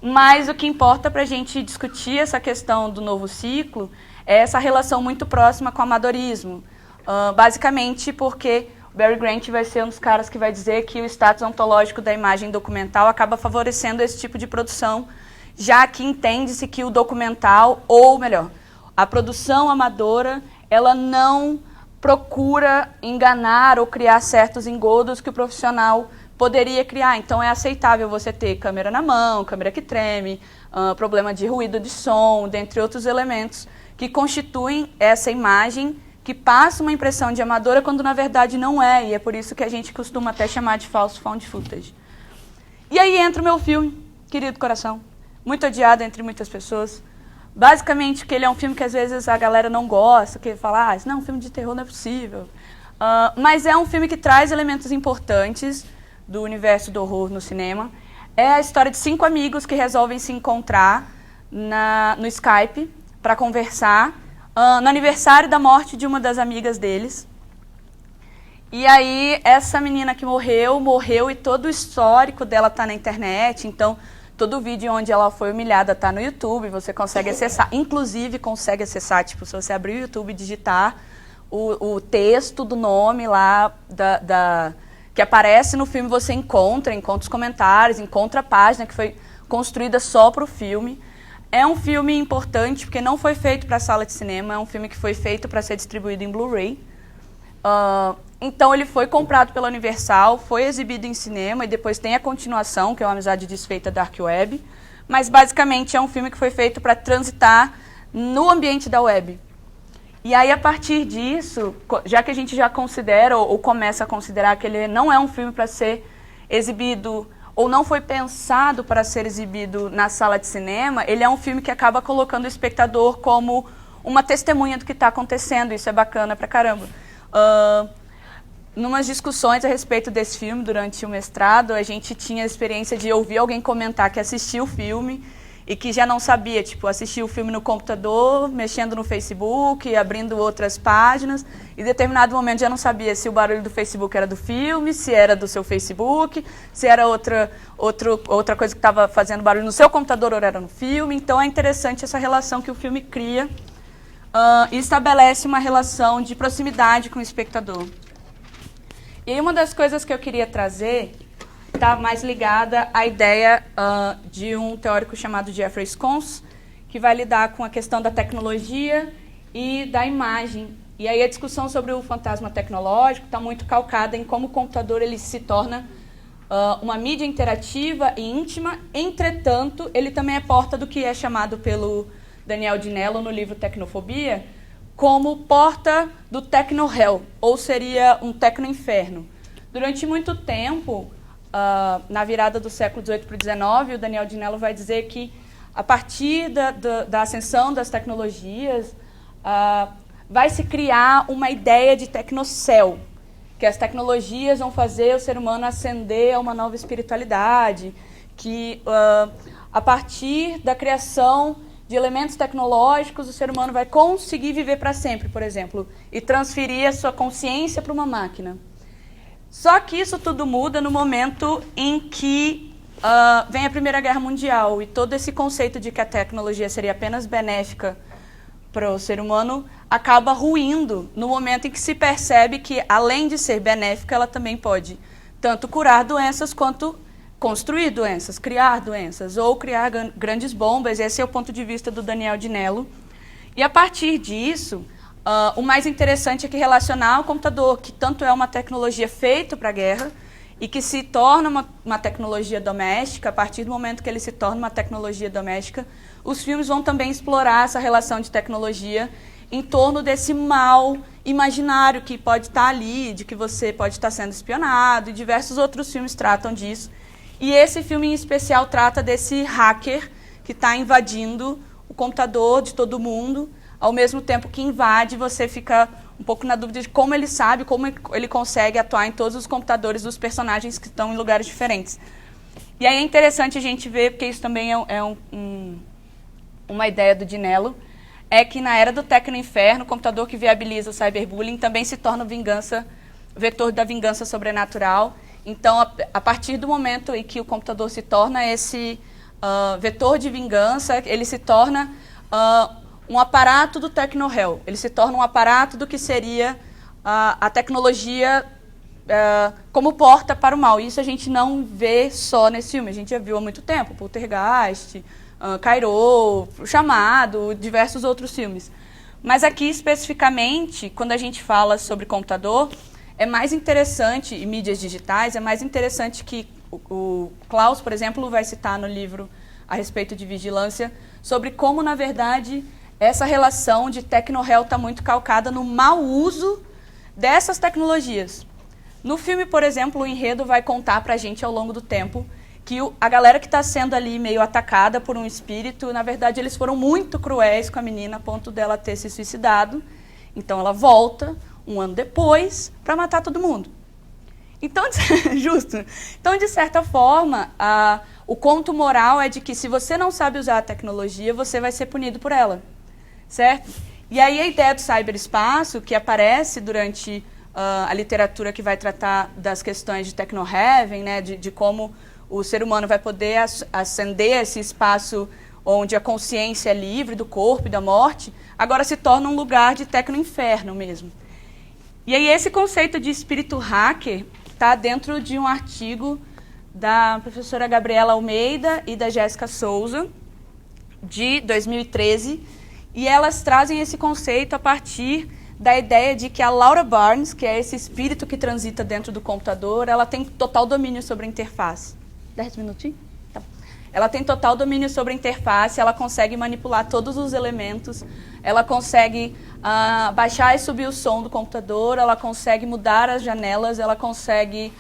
Mas o que importa para a gente discutir essa questão do novo ciclo é essa relação muito próxima com o amadorismo. Basicamente porque o Barry Grant vai ser um dos caras que vai dizer que o status ontológico da imagem documental acaba favorecendo esse tipo de produção, já que entende-se que o documental, ou melhor, a produção amadora, ela não procura enganar ou criar certos engodos que o profissional poderia criar. Então, é aceitável você ter câmera na mão, câmera que treme, problema de ruído de som, dentre outros elementos que constituem essa imagem que passa uma impressão de amadora quando, na verdade, não é. E é por isso que a gente costuma até chamar de falso found footage. E aí entra o meu filme, Querido Coração, muito odiado entre muitas pessoas. Basicamente, que ele é um filme que às vezes a galera não gosta, que fala, não, um filme de terror não é possível. Mas é um filme que traz elementos importantes do universo do horror no cinema. É a história de 5 amigos que resolvem se encontrar no Skype para conversar no aniversário da morte de uma das amigas deles. E aí, essa menina que morreu e todo o histórico dela está na internet, então todo o vídeo onde ela foi humilhada está no YouTube, você consegue acessar, inclusive consegue acessar, tipo, se você abrir o YouTube e digitar o texto do nome lá que aparece no filme, você encontra os comentários, encontra a página que foi construída só para o filme. É um filme importante porque não foi feito para sala de cinema, é um filme que foi feito para ser distribuído em Blu-ray. Então ele foi comprado pela Universal, foi exibido em cinema e depois tem a continuação, que é uma Amizade Desfeita Dark Web. Mas basicamente é um filme que foi feito para transitar no ambiente da web. E aí, a partir disso, já que a gente já considera ou começa a considerar que ele não é um filme para ser exibido ou não foi pensado para ser exibido na sala de cinema, ele é um filme que acaba colocando o espectador como uma testemunha do que está acontecendo. Isso é bacana pra caramba. Numas discussões a respeito desse filme durante o mestrado, a gente tinha a experiência de ouvir alguém comentar que assistiu o filme e que já não sabia, tipo, assistiu o filme no computador, mexendo no Facebook, abrindo outras páginas, e em determinado momento já não sabia se o barulho do Facebook era do filme, se era do seu Facebook, se era outra coisa que estava fazendo barulho no seu computador ou era no filme. Então é interessante essa relação que o filme cria e estabelece uma relação de proximidade com o espectador. E aí uma das coisas que eu queria trazer está mais ligada à ideia de um teórico chamado Jeffrey Scones, que vai lidar com a questão da tecnologia e da imagem. E aí a discussão sobre o fantasma tecnológico está muito calcada em como o computador ele se torna uma mídia interativa e íntima. Entretanto, ele também é porta do que é chamado pelo Daniel Dinello no livro Tecnofobia como porta do Techno-Hell, ou seria um Tecno-Inferno. Durante muito tempo, na virada do século XVIII para o XIX, o Daniel Dinello vai dizer que, a partir da ascensão das tecnologias, vai se criar uma ideia de tecnocéu, que as tecnologias vão fazer o ser humano ascender a uma nova espiritualidade, que, a partir da criação de elementos tecnológicos, o ser humano vai conseguir viver para sempre, por exemplo, e transferir a sua consciência para uma máquina. Só que isso tudo muda no momento em que vem a Primeira Guerra Mundial e todo esse conceito de que a tecnologia seria apenas benéfica para o ser humano acaba ruindo no momento em que se percebe que, além de ser benéfica, ela também pode tanto curar doenças quanto construir doenças, criar doenças ou criar grandes bombas. Esse é o ponto de vista do Daniel Dinello. E a partir disso, o mais interessante é que relacionar o computador, que tanto é uma tecnologia feita para a guerra e que se torna uma tecnologia doméstica, a partir do momento que ele se torna uma tecnologia doméstica, os filmes vão também explorar essa relação de tecnologia em torno desse mal imaginário que pode estar ali, de que você pode estar sendo espionado, e diversos outros filmes tratam disso. E esse filme em especial trata desse hacker que está invadindo o computador de todo mundo. Ao mesmo tempo que invade, você fica um pouco na dúvida de como ele sabe, como ele consegue atuar em todos os computadores dos personagens que estão em lugares diferentes. E aí é interessante a gente ver, porque isso também é uma ideia do Dinello, é que na era do Tecno-Inferno, o computador que viabiliza o cyberbullying também se torna vetor da vingança sobrenatural. Então, a partir do momento em que o computador se torna esse vetor de vingança, ele se torna um aparato do Techno-Hell. Ele se torna um aparato do que seria a tecnologia como porta para o mal. Isso a gente não vê só nesse filme, a gente já viu há muito tempo, Poltergeist, Cairo, O Chamado, diversos outros filmes. Mas aqui, especificamente, quando a gente fala sobre computador, é mais interessante, e mídias digitais, é mais interessante que o Klaus, por exemplo, vai citar no livro a respeito de vigilância, sobre como, na verdade, essa relação de tecno-réu está muito calcada no mau uso dessas tecnologias. No filme, por exemplo, o enredo vai contar para a gente, ao longo do tempo, que a galera que está sendo ali meio atacada por um espírito, na verdade, eles foram muito cruéis com a menina, a ponto dela ter se suicidado. Então, ela volta, um ano depois, para matar todo mundo. Então, justo. Então, de certa forma, o conto moral é de que se você não sabe usar a tecnologia, você vai ser punido por ela, certo? E aí a ideia do cyberespaço, que aparece durante a literatura que vai tratar das questões de techno-heaven, né, de como o ser humano vai poder ascender esse espaço onde a consciência é livre do corpo e da morte, agora se torna um lugar de tecno-inferno mesmo. E aí esse conceito de espírito hacker está dentro de um artigo da professora Gabriela Almeida e da Jéssica Souza, de 2013, e elas trazem esse conceito a partir da ideia de que a Laura Barnes, que é esse espírito que transita dentro do computador, ela tem total domínio sobre a interface. 10 minutinhos? Tá. Ela tem total domínio sobre a interface, ela consegue manipular todos os elementos, ela consegue baixar e subir o som do computador, ela consegue mudar as janelas, ela consegue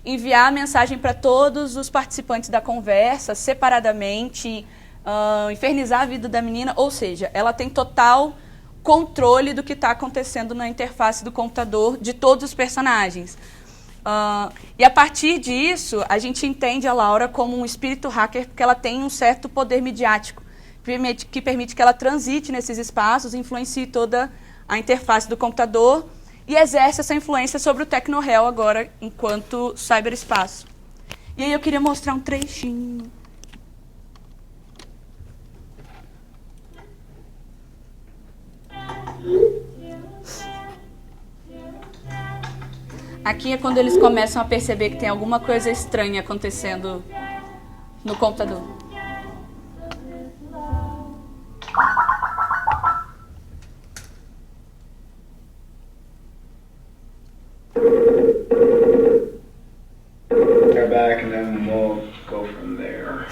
enviar a mensagem para todos os participantes da conversa, separadamente, infernizar a vida da menina, ou seja, ela tem total controle do que está acontecendo na interface do computador de todos os personagens. E a partir disso, a gente entende a Laura como um espírito hacker porque ela tem um certo poder midiático que permite que ela transite nesses espaços, influencie toda a interface do computador e exerce essa influência sobre o tecno-réu agora enquanto cyberespaço. E aí eu queria mostrar um trechinho. Aqui é quando eles começam a perceber que tem alguma coisa estranha acontecendo no computador. They're back and then we'll go from there.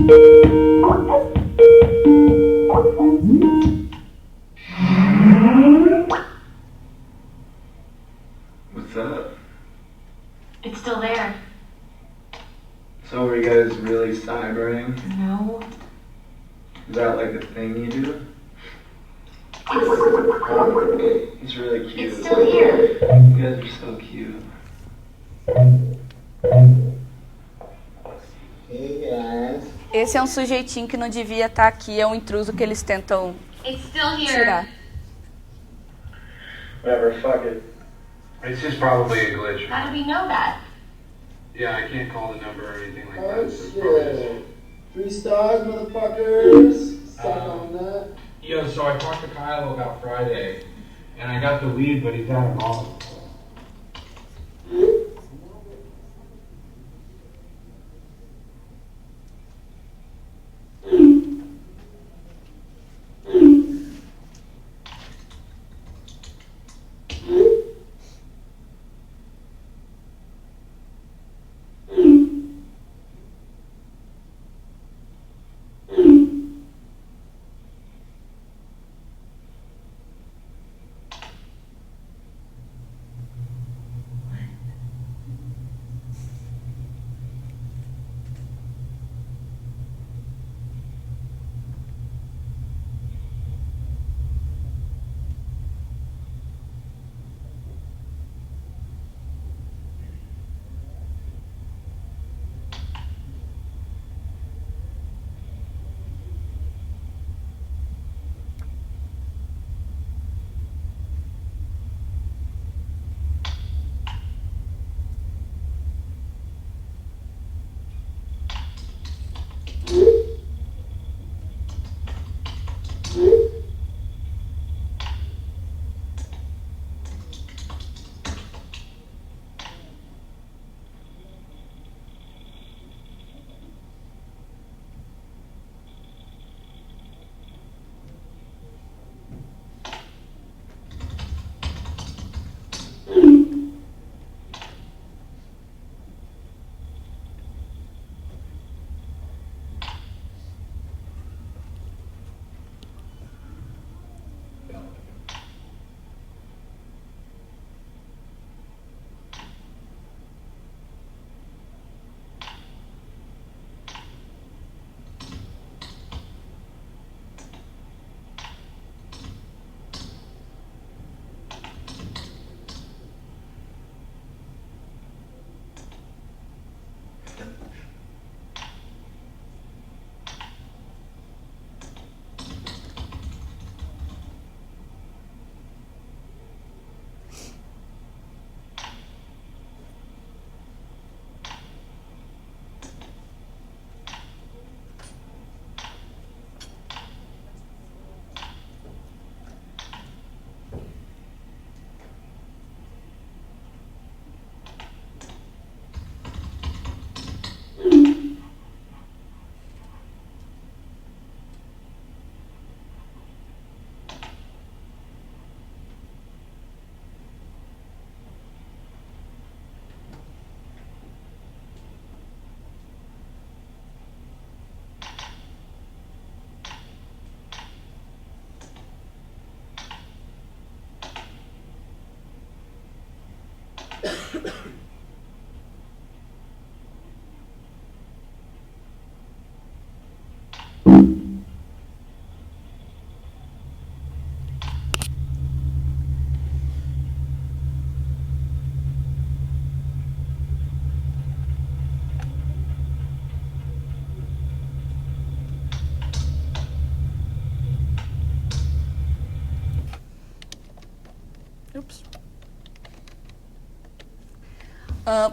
What's up? It's still there. So are you guys really cybering? No. Is that like a thing you do? He's really cute. It's still here. You guys are so cute. Hey guys. Esse é um sujeitinho que não devia estar aqui, é um intruso que eles tentam It's still tirar. here. Whatever, fuck it. It's just probably a glitch. How do we know that? Yeah, I can't call the number or anything like Oh that. So it's probably just- shit. 3 stars, motherfuckers. Suck on that. Yo, so I talked to Kyle about Friday, and I got the lead, but he's at a mall.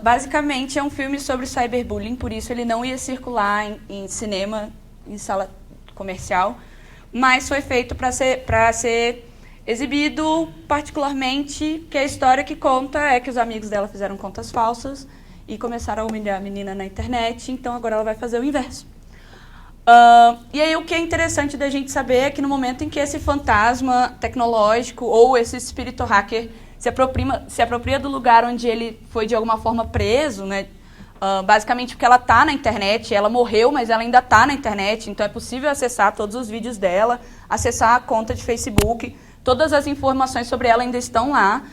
Basicamente é um filme sobre cyberbullying, por isso ele não ia circular em cinema, em sala comercial, mas foi feito para ser exibido particularmente, que a história que conta é que os amigos dela fizeram contas falsas e começaram a humilhar a menina na internet, então agora ela vai fazer o inverso. E aí o que é interessante da gente saber é que no momento em que esse fantasma tecnológico ou esse espírito hacker se apropria do lugar onde ele foi de alguma forma preso, né, basicamente porque ela está na internet, ela morreu, mas ela ainda está na internet, então é possível acessar todos os vídeos dela, acessar a conta de Facebook, todas as informações sobre ela ainda estão lá.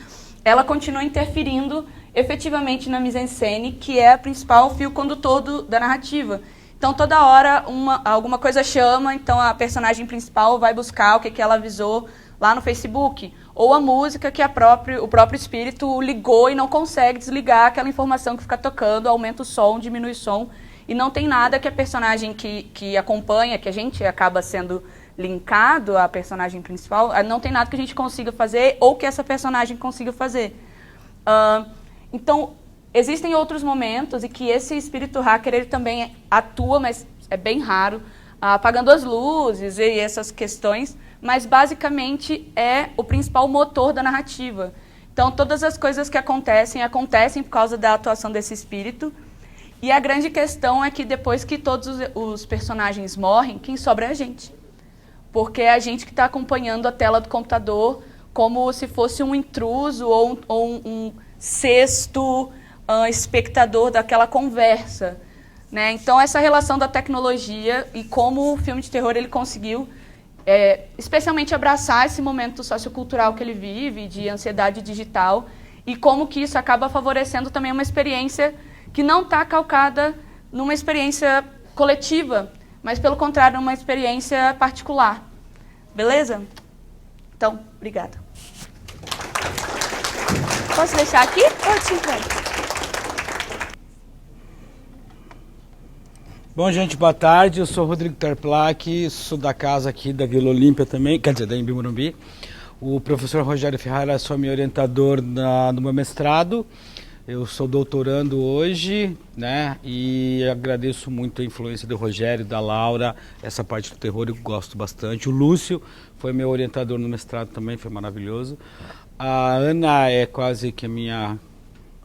Ela continua interferindo efetivamente na mise-en-scène, que é o principal fio condutor da narrativa. Então, toda hora, alguma coisa chama, então a personagem principal vai buscar o que ela avisou lá no Facebook. Ou a música que o próprio espírito ligou e não consegue desligar aquela informação que fica tocando, aumenta o som, diminui o som. E não tem nada que a personagem que acompanha, que a gente acaba sendo linkado à personagem principal, não tem nada que a gente consiga fazer ou que essa personagem consiga fazer. Então, existem outros momentos em que esse espírito hacker ele também atua, mas é bem raro, apagando as luzes e essas questões, mas basicamente é o principal motor da narrativa. Então, todas as coisas que acontecem por causa da atuação desse espírito. E a grande questão é que depois que todos os personagens morrem, quem sobra é a gente. Porque é a gente que está acompanhando a tela do computador como se fosse um intruso ou um sexto espectador daquela conversa, né? Então, essa relação da tecnologia e como o filme de terror ele conseguiu, especialmente abraçar esse momento sociocultural que ele vive, de ansiedade digital, e como que isso acaba favorecendo também uma experiência que não está calcada numa experiência coletiva, mas, pelo contrário, numa experiência particular. Beleza? Então, obrigada. Posso deixar aqui? Bom, gente, boa tarde. Eu sou o Rodrigo Terplac, sou da casa aqui da Vila Olímpia também, quer dizer, da Embi Morumbi. O professor Rogério Ferrara é meu orientador no meu mestrado. Eu sou doutorando hoje, né? E agradeço muito a influência do Rogério, da Laura, essa parte do terror eu gosto bastante. O Lúcio foi meu orientador no mestrado também, foi maravilhoso. A Ana é quase que a minha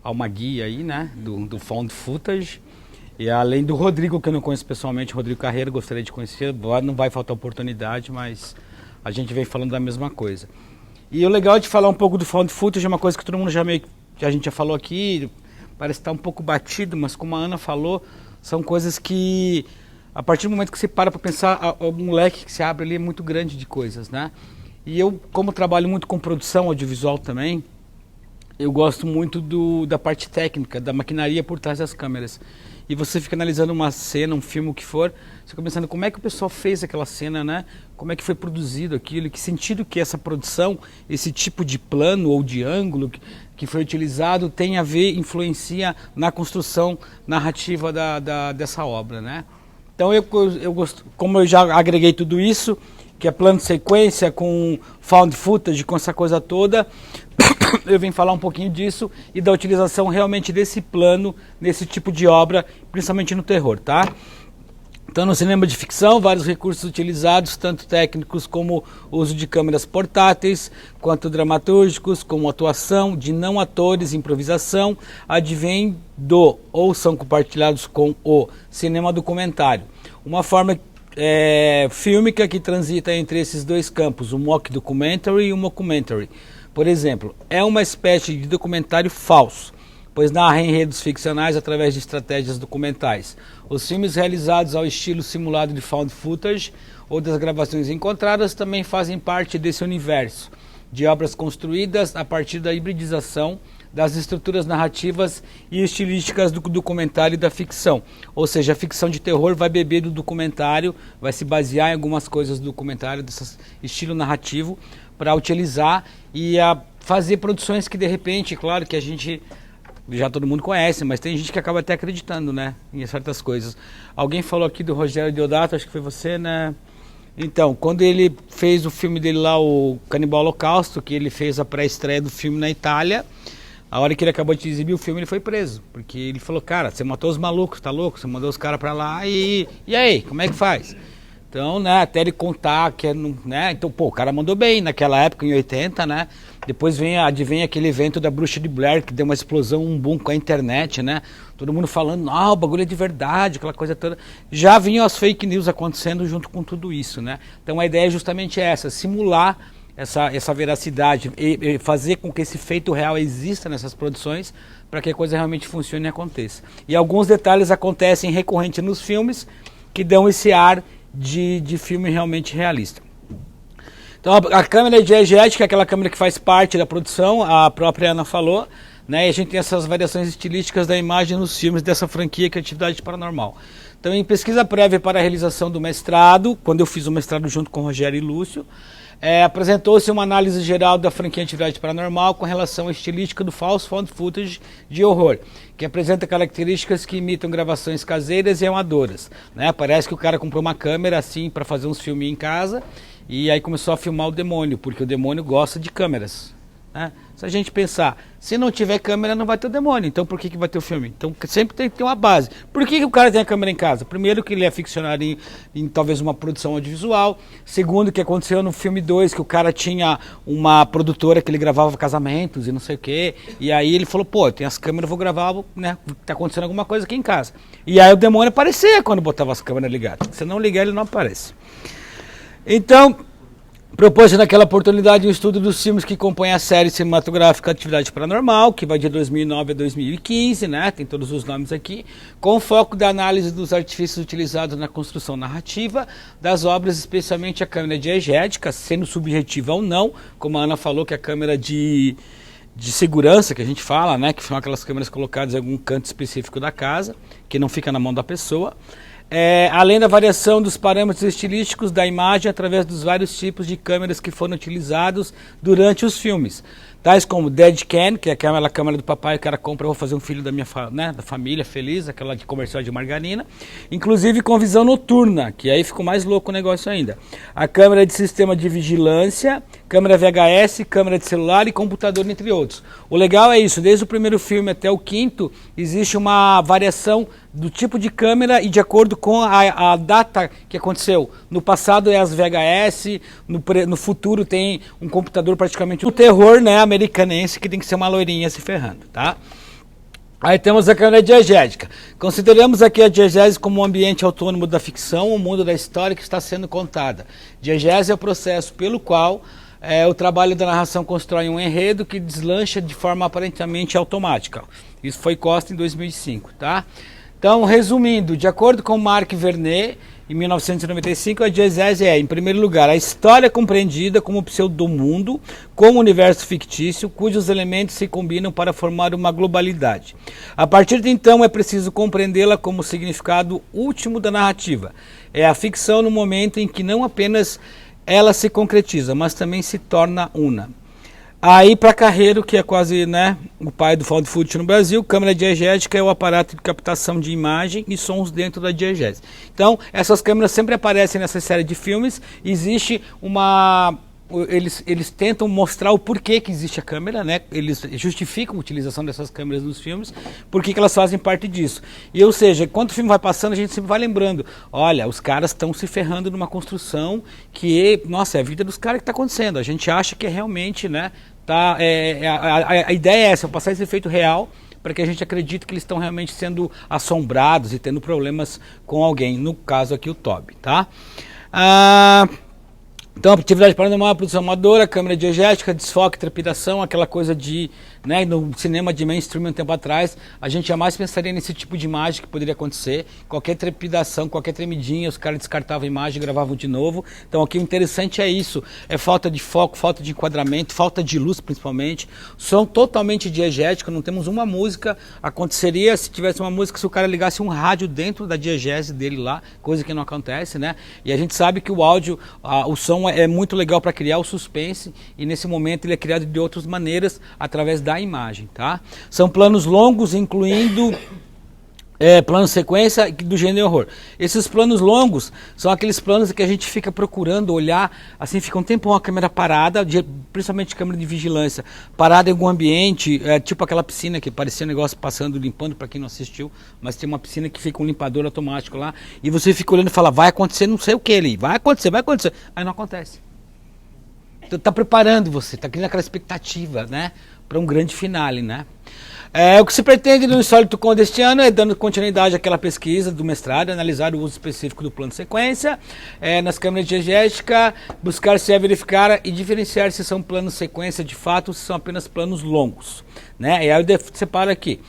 alma guia aí, né? Do Found Footage. E além do Rodrigo, que eu não conheço pessoalmente, Rodrigo Carreiro, gostaria de conhecer, não vai faltar oportunidade, mas a gente vem falando da mesma coisa. E o legal de falar um pouco do Found Footage é uma coisa que todo mundo que a gente já falou aqui, parece estar um pouco batido, mas como a Ana falou, são coisas que, a partir do momento que você para pensar, o moleque que se abre ali é muito grande de coisas, né? E eu, como trabalho muito com produção audiovisual também, eu gosto muito da parte técnica, da maquinaria por trás das câmeras. E você fica analisando uma cena, um filme, o que for, você fica pensando como é que o pessoal fez aquela cena, né? Como é que foi produzido aquilo, que sentido que essa produção, esse tipo de plano ou de ângulo que foi utilizado tem a ver, influencia na construção narrativa dessa obra, né? Então eu gosto, como eu já agreguei tudo isso, que é plano de sequência com found footage, com essa coisa toda, eu vim falar um pouquinho disso e da utilização realmente desse plano, nesse tipo de obra, principalmente no terror, tá? Então, no cinema de ficção, vários recursos utilizados, tanto técnicos como o uso de câmeras portáteis, quanto dramatúrgicos, como atuação de não atores, improvisação, advém ou são compartilhados com o cinema documentário. Uma forma fílmica que transita entre esses dois campos, o mock documentary e o mockumentary. Por exemplo, é uma espécie de documentário falso, pois narra enredos ficcionais através de estratégias documentais. Os filmes realizados ao estilo simulado de found footage ou das gravações encontradas também fazem parte desse universo de obras construídas a partir da hibridização das estruturas narrativas e estilísticas do documentário e da ficção. Ou seja, a ficção de terror vai beber do documentário, vai se basear em algumas coisas do documentário, desse estilo narrativo, para utilizar e fazer produções que de repente, claro que a gente já todo mundo conhece, mas tem gente que acaba até acreditando, né, em certas coisas. Alguém falou aqui do Rogério Deodato, acho que foi você, né? Então, quando ele fez o filme dele lá, o Canibal Holocausto, que ele fez a pré-estreia do filme na Itália, a hora que ele acabou de exibir o filme, ele foi preso. Porque ele falou, cara, você matou os malucos, tá louco? Você mandou os caras pra lá e aí, como é que faz? Então, né, até ele contar que né, então, pô, o cara mandou bem naquela época, em 80, né? Depois advém aquele evento da Bruxa de Blair, que deu uma explosão, um boom com a internet, né? Todo mundo falando, não, o bagulho é de verdade, aquela coisa toda. Já vinham as fake news acontecendo junto com tudo isso, né? Então a ideia é justamente essa, simular essa veracidade e fazer com que esse feito real exista nessas produções para que a coisa realmente funcione e aconteça. E alguns detalhes acontecem recorrente nos filmes que dão esse ar de filme realmente realista. Então a câmera diegética é aquela câmera que faz parte da produção, a própria Ana falou, né? E a gente tem essas variações estilísticas da imagem nos filmes dessa franquia que é Atividade Paranormal. Então em pesquisa prévia para a realização do mestrado, quando eu fiz o mestrado junto com o Rogério e Lúcio, apresentou-se uma análise geral da franquia Atividade Paranormal com relação à estilística do false found footage de horror, que apresenta características que imitam gravações caseiras e amadoras, né? Parece que o cara comprou uma câmera assim para fazer uns filmes em casa e aí começou a filmar o demônio, porque o demônio gosta de câmeras, né? Se a gente pensar, se não tiver câmera não vai ter o demônio, então por que vai ter o filme? Então sempre tem que ter uma base. Por que o cara tem a câmera em casa? Primeiro que ele é ficcionário em talvez uma produção audiovisual. Segundo que aconteceu no filme 2, que o cara tinha uma produtora que ele gravava casamentos e não sei o quê. E aí ele falou, pô, tem as câmeras, vou gravar, né? Tá acontecendo alguma coisa aqui em casa. E aí o demônio aparecia quando botava as câmeras ligadas. Se não ligar ele não aparece. Então propôs naquela oportunidade um estudo dos filmes que compõem a série cinematográfica Atividade Paranormal, que vai de 2009 a 2015, né? Tem todos os nomes aqui, com foco da análise dos artifícios utilizados na construção narrativa das obras, especialmente a câmera diegética, sendo subjetiva ou não, como a Ana falou, que é a câmera de segurança que a gente fala, né? Que são aquelas câmeras colocadas em algum canto específico da casa, que não fica na mão da pessoa. Além da variação dos parâmetros estilísticos da imagem através dos vários tipos de câmeras que foram utilizados durante os filmes, tais como Deadcan, que é aquela câmera do papai que o cara compra, eu vou fazer um filho da minha da família feliz, aquela de comercial de margarina, inclusive com visão noturna, que aí ficou mais louco o negócio ainda. A câmera de sistema de vigilância, câmera VHS, câmera de celular e computador, entre outros. O legal é isso, desde o primeiro filme até o quinto, existe uma variação do tipo de câmera e de acordo com a data que aconteceu. No passado é as VHS, no futuro tem um computador praticamente... O terror, né, americanense, que tem que ser uma loirinha se ferrando, tá? Aí temos a câmera diegética. Consideramos aqui a diegese como um ambiente autônomo da ficção, um mundo da história que está sendo contada. Diegese é o processo pelo qual o trabalho da narração constrói um enredo que deslancha de forma aparentemente automática. Isso foi Costa em 2005, tá? Então, resumindo, de acordo com Marc Vernet, em 1995, a diegese é, em primeiro lugar, a história compreendida como pseudomundo, como universo fictício, cujos elementos se combinam para formar uma globalidade. A partir de então, é preciso compreendê-la como significado último da narrativa. É a ficção no momento em que não apenas ela se concretiza, mas também se torna una. Aí para Carreiro, que é quase, né, o pai do found footage no Brasil, câmera diegética é o aparato de captação de imagem e sons dentro da diegese. Então, essas câmeras sempre aparecem nessa série de filmes, existe uma... Eles tentam mostrar o porquê que existe a câmera, né? Eles justificam a utilização dessas câmeras nos filmes, porque que elas fazem parte disso. E, ou seja, quando o filme vai passando, a gente sempre vai lembrando, olha, os caras estão se ferrando numa construção que, nossa, é a vida dos caras que está acontecendo. A gente acha que é realmente, né? Tá, a ideia é essa, passar esse efeito real para que a gente acredite que eles estão realmente sendo assombrados e tendo problemas com alguém, no caso aqui o Toby, tá? Então, Atividade Paranormal, produção amadora, câmera diegética, desfoque, trepidação, aquela coisa de, né, no cinema de mainstream um tempo atrás, a gente jamais pensaria nesse tipo de imagem que poderia acontecer. Qualquer trepidação, qualquer tremidinha, os caras descartavam a imagem e gravavam de novo. Então aqui o interessante é isso, é falta de foco, falta de enquadramento, falta de luz principalmente. Som totalmente diegético, não temos uma música. Aconteceria se tivesse uma música se o cara ligasse um rádio dentro da diegese dele lá, coisa que não acontece, né? E a gente sabe que o áudio, o som é muito legal para criar o suspense e nesse momento ele é criado de outras maneiras através da imagem, tá? São planos longos, incluindo plano sequência do gênero horror. Esses planos longos são aqueles planos que a gente fica procurando olhar, assim, fica um tempo uma câmera parada, principalmente câmera de vigilância, parada em algum ambiente, tipo aquela piscina que parecia um negócio passando, limpando, para quem não assistiu, mas tem uma piscina que fica um limpador automático lá, e você fica olhando e fala, vai acontecer não sei o que ali, vai acontecer, aí não acontece. Então tá preparando você, tá criando aquela expectativa, né, para um grande finale, né. O que se pretende no Insólito Con deste ano é, dando continuidade àquela pesquisa do mestrado, analisar o uso específico do plano sequência nas câmeras de diegética, buscar se verificar e diferenciar se são planos sequência de fato ou se são apenas planos longos. Né? E aí eu separo aqui.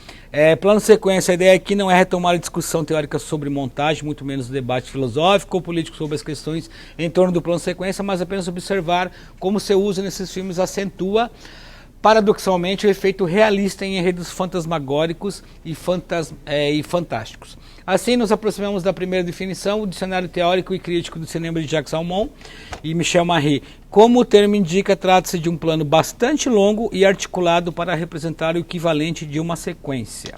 Plano sequência, a ideia aqui não é retomar a discussão teórica sobre montagem, muito menos o debate filosófico ou político sobre as questões em torno do plano sequência, mas apenas observar como seu uso nesses filmes acentua paradoxalmente o efeito realista em enredos fantasmagóricos e fantásticos. Assim, nos aproximamos da primeira definição, o dicionário teórico e crítico do cinema de Jacques Salmon e Michel Marie. Como o termo indica, trata-se de um plano bastante longo e articulado para representar o equivalente de uma sequência.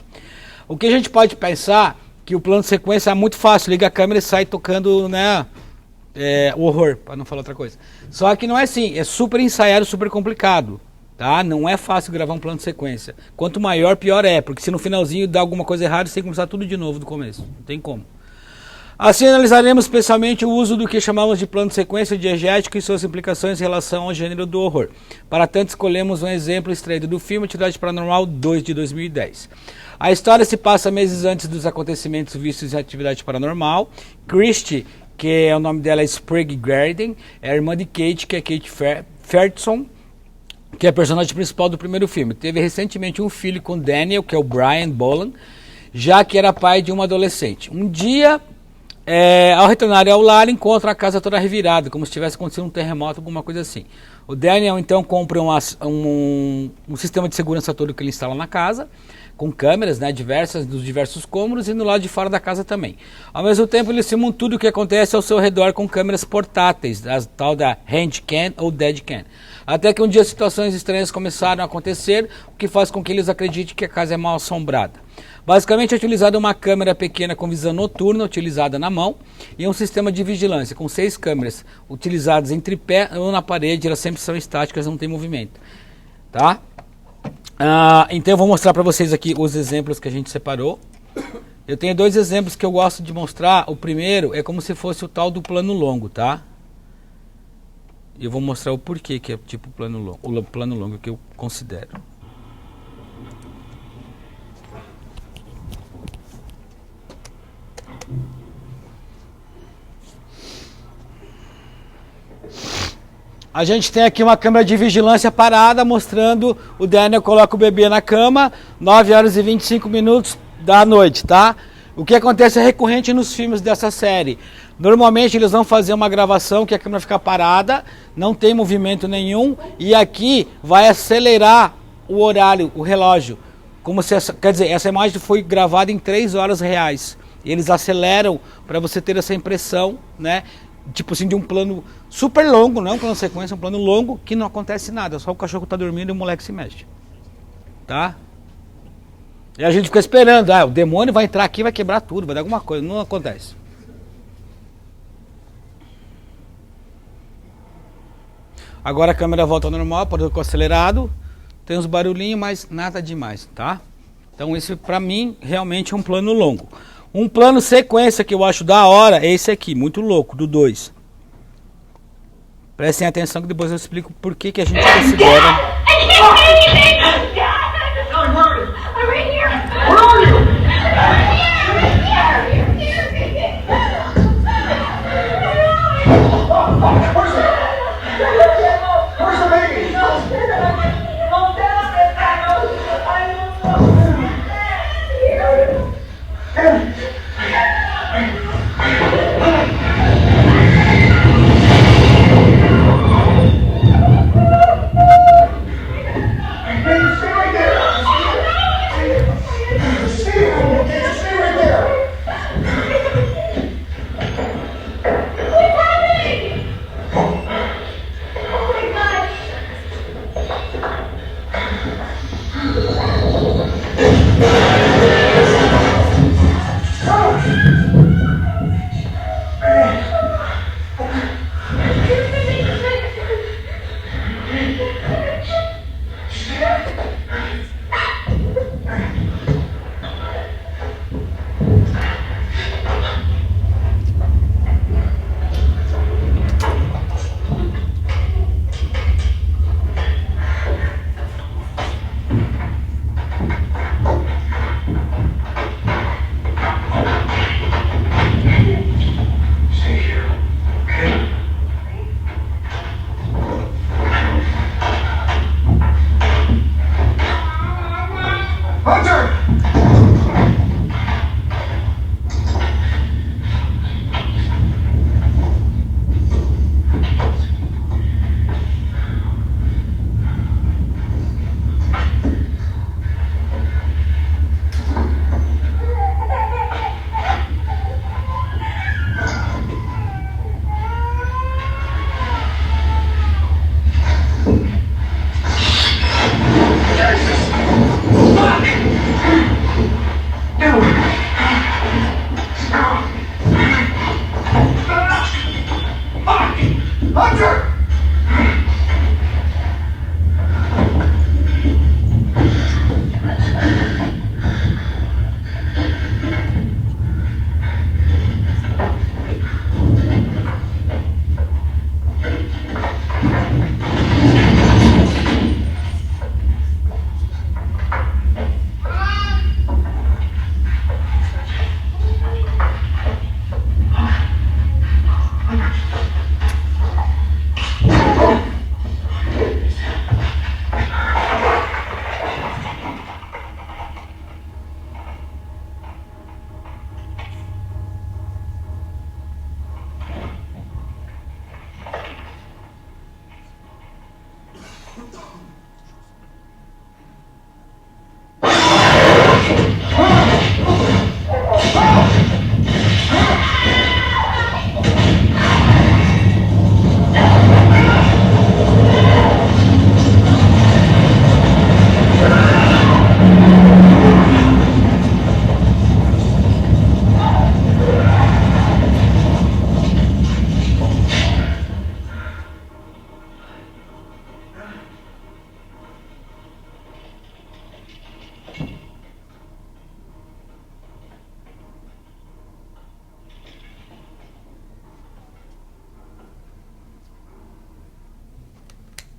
O que a gente pode pensar que o plano de sequência é muito fácil, liga a câmera e sai tocando, né, o horror, para não falar outra coisa. Só que não é assim, é super ensaiado, super complicado. Tá? Não é fácil gravar um plano de sequência. Quanto maior, pior é, porque se no finalzinho dá alguma coisa errada, você tem que começar tudo de novo do começo. Não tem como. Assim, analisaremos especialmente o uso do que chamamos de plano de sequência diegético e suas implicações em relação ao gênero do horror. Para tanto, escolhemos um exemplo extraído do filme Atividade Paranormal 2 de 2010. A história se passa meses antes dos acontecimentos vistos em Atividade Paranormal. Christie, que é o nome dela é Sprague Garden, é a irmã de Kate, que é Kate Ferguson, que é a personagem principal do primeiro filme. Teve recentemente um filho com Daniel, que é o Brian Bolan, já que era pai de uma adolescente. Um dia, ao retornar ao lar, encontra a casa toda revirada, como se tivesse acontecido um terremoto, alguma coisa assim. O Daniel então compra um sistema de segurança todo que ele instala na casa, com câmeras, né, dos diversos cômodos e no lado de fora da casa também. Ao mesmo tempo, eles filmam tudo o que acontece ao seu redor com câmeras portáteis, tal da Handcam ou Deadcam. Até que um dia situações estranhas começaram a acontecer, o que faz com que eles acreditem que a casa é mal assombrada. Basicamente é utilizada uma câmera pequena com visão noturna, utilizada na mão, e um sistema de vigilância com 6 câmeras, utilizadas em tripé ou na parede, elas sempre são estáticas, não tem movimento. Tá? Então eu vou mostrar para vocês aqui os exemplos que a gente separou. Eu tenho 2 exemplos que eu gosto de mostrar. O primeiro é como se fosse o tal do plano longo, tá? E eu vou mostrar o porquê que é tipo plano longo, o plano longo que eu considero. A gente tem aqui uma câmera de vigilância parada, mostrando o Daniel coloca o bebê na cama, 9 horas e 25 minutos da noite, tá? O que acontece é recorrente nos filmes dessa série. Normalmente eles vão fazer uma gravação que a câmera fica parada, não tem movimento nenhum, e aqui vai acelerar o horário, o relógio. Como se quer dizer, essa imagem foi gravada em 3 horas reais. Eles aceleram para você ter essa impressão, né? Tipo assim, de um plano super longo, não é um plano sequência, é um plano longo que não acontece nada, só o cachorro tá dormindo e o moleque se mexe. Tá? E a gente fica esperando, o demônio vai entrar aqui, vai quebrar tudo, vai dar alguma coisa, não acontece. Agora a câmera volta ao normal, pode com acelerado, tem uns barulhinhos, mas nada demais, tá? Então esse pra mim realmente é um plano longo. Um plano sequência que eu acho da hora é esse aqui, muito louco, do 2. Prestem atenção que depois eu explico por que a gente considera...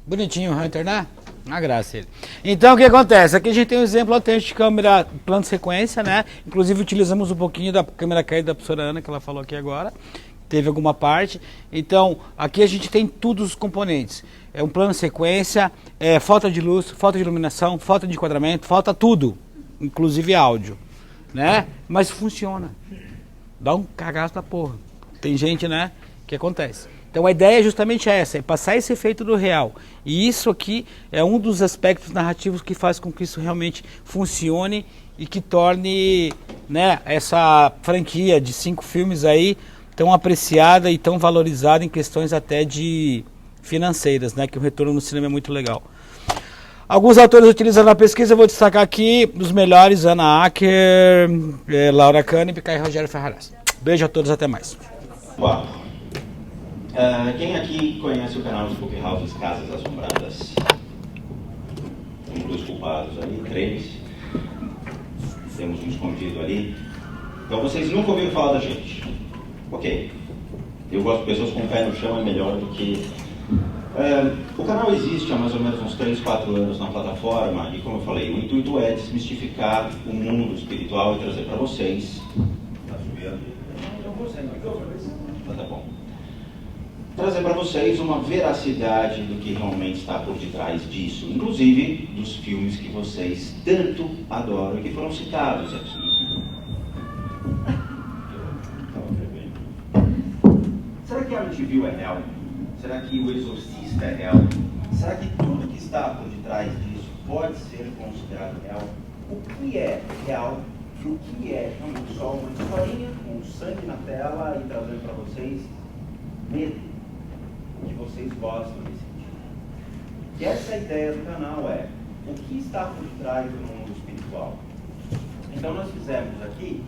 Bonitinho o Hunter, né? Uma graça ele. Então o que acontece? Aqui a gente tem um exemplo autêntico de câmera plano sequência, né? Inclusive utilizamos um pouquinho da câmera caída da professora Ana, que ela falou aqui agora. Teve alguma parte. Então, aqui a gente tem todos os componentes. É um plano sequência, falta de luz, falta de iluminação, falta de enquadramento, falta tudo. Inclusive áudio, né? Mas funciona. Dá um cagaço da porra. Tem gente, né? Que acontece. Então a ideia é justamente essa, é passar esse efeito do real. E isso aqui é um dos aspectos narrativos que faz com que isso realmente funcione e que torne, né, essa franquia de 5 filmes aí tão apreciada e tão valorizada em questões até de financeiras, né, que o retorno no cinema é muito legal. Alguns autores utilizaram na pesquisa, eu vou destacar aqui os melhores: Ana Acker, Laura Canepa e Rogério Ferraras. Beijo a todos, até mais. Uau. Quem aqui conhece o canal Spook Houses Casas Assombradas? Tem 2 culpados ali, 3. Temos um escondido ali. Então vocês nunca ouviram falar da gente. Ok. Eu gosto de pessoas com o pé no chão, é melhor do que... o canal existe há mais ou menos uns 3, 4 anos na plataforma e, como eu falei, o intuito é desmistificar o mundo espiritual e trazer para vocês... Tá subindo? Não vou sair, não. Tá bom. Trazer para vocês uma veracidade do que realmente está por detrás disso, inclusive dos filmes que vocês tanto adoram e que foram citados aqui. Será que a Amityville é real? Será que o Exorcista é real? Será que tudo que está por detrás disso pode ser considerado real? O que é real e o que é realmente só uma historinha com sangue na tela e trazendo para vocês medo? Que vocês gostam de sentir. E essa ideia do canal é o que está por trás do mundo espiritual. Então nós fizemos aqui,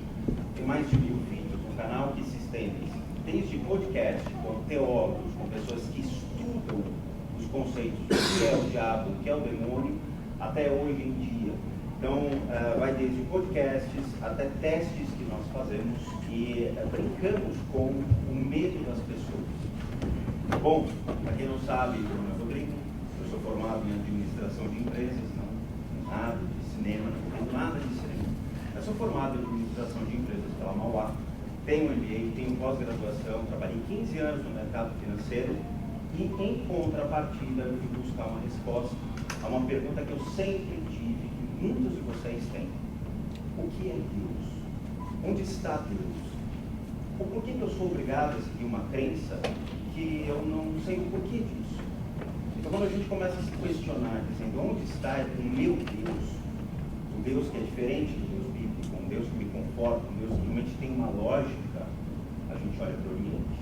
tem mais de 1000 vídeos, um canal que se estende desde podcast, com teólogos, com pessoas que estudam os conceitos do que é o diabo, o que é o demônio, até hoje em dia. Então vai desde podcasts até testes que nós fazemos e brincamos com o medo das pessoas. Bom, para quem não sabe, meu nome é Rodrigo, eu sou formado em administração de empresas, não nada de cinema, não tenho nada de cinema. Eu sou formado em administração de empresas pela Mauá, tenho MBA, tenho pós-graduação, trabalhei 15 anos no mercado financeiro e, em contrapartida, eu fui buscar uma resposta a uma pergunta que eu sempre tive, que muitos de vocês têm. O que é Deus? Onde está Deus? Ou por que eu sou obrigado a seguir uma crença que eu não sei o porquê disso? Então, quando a gente começa a se questionar, dizendo onde está o meu Deus, o Deus que é diferente do Deus bíblico, um Deus que me conforta, um Deus que realmente tem uma lógica, a gente olha para o Oriente,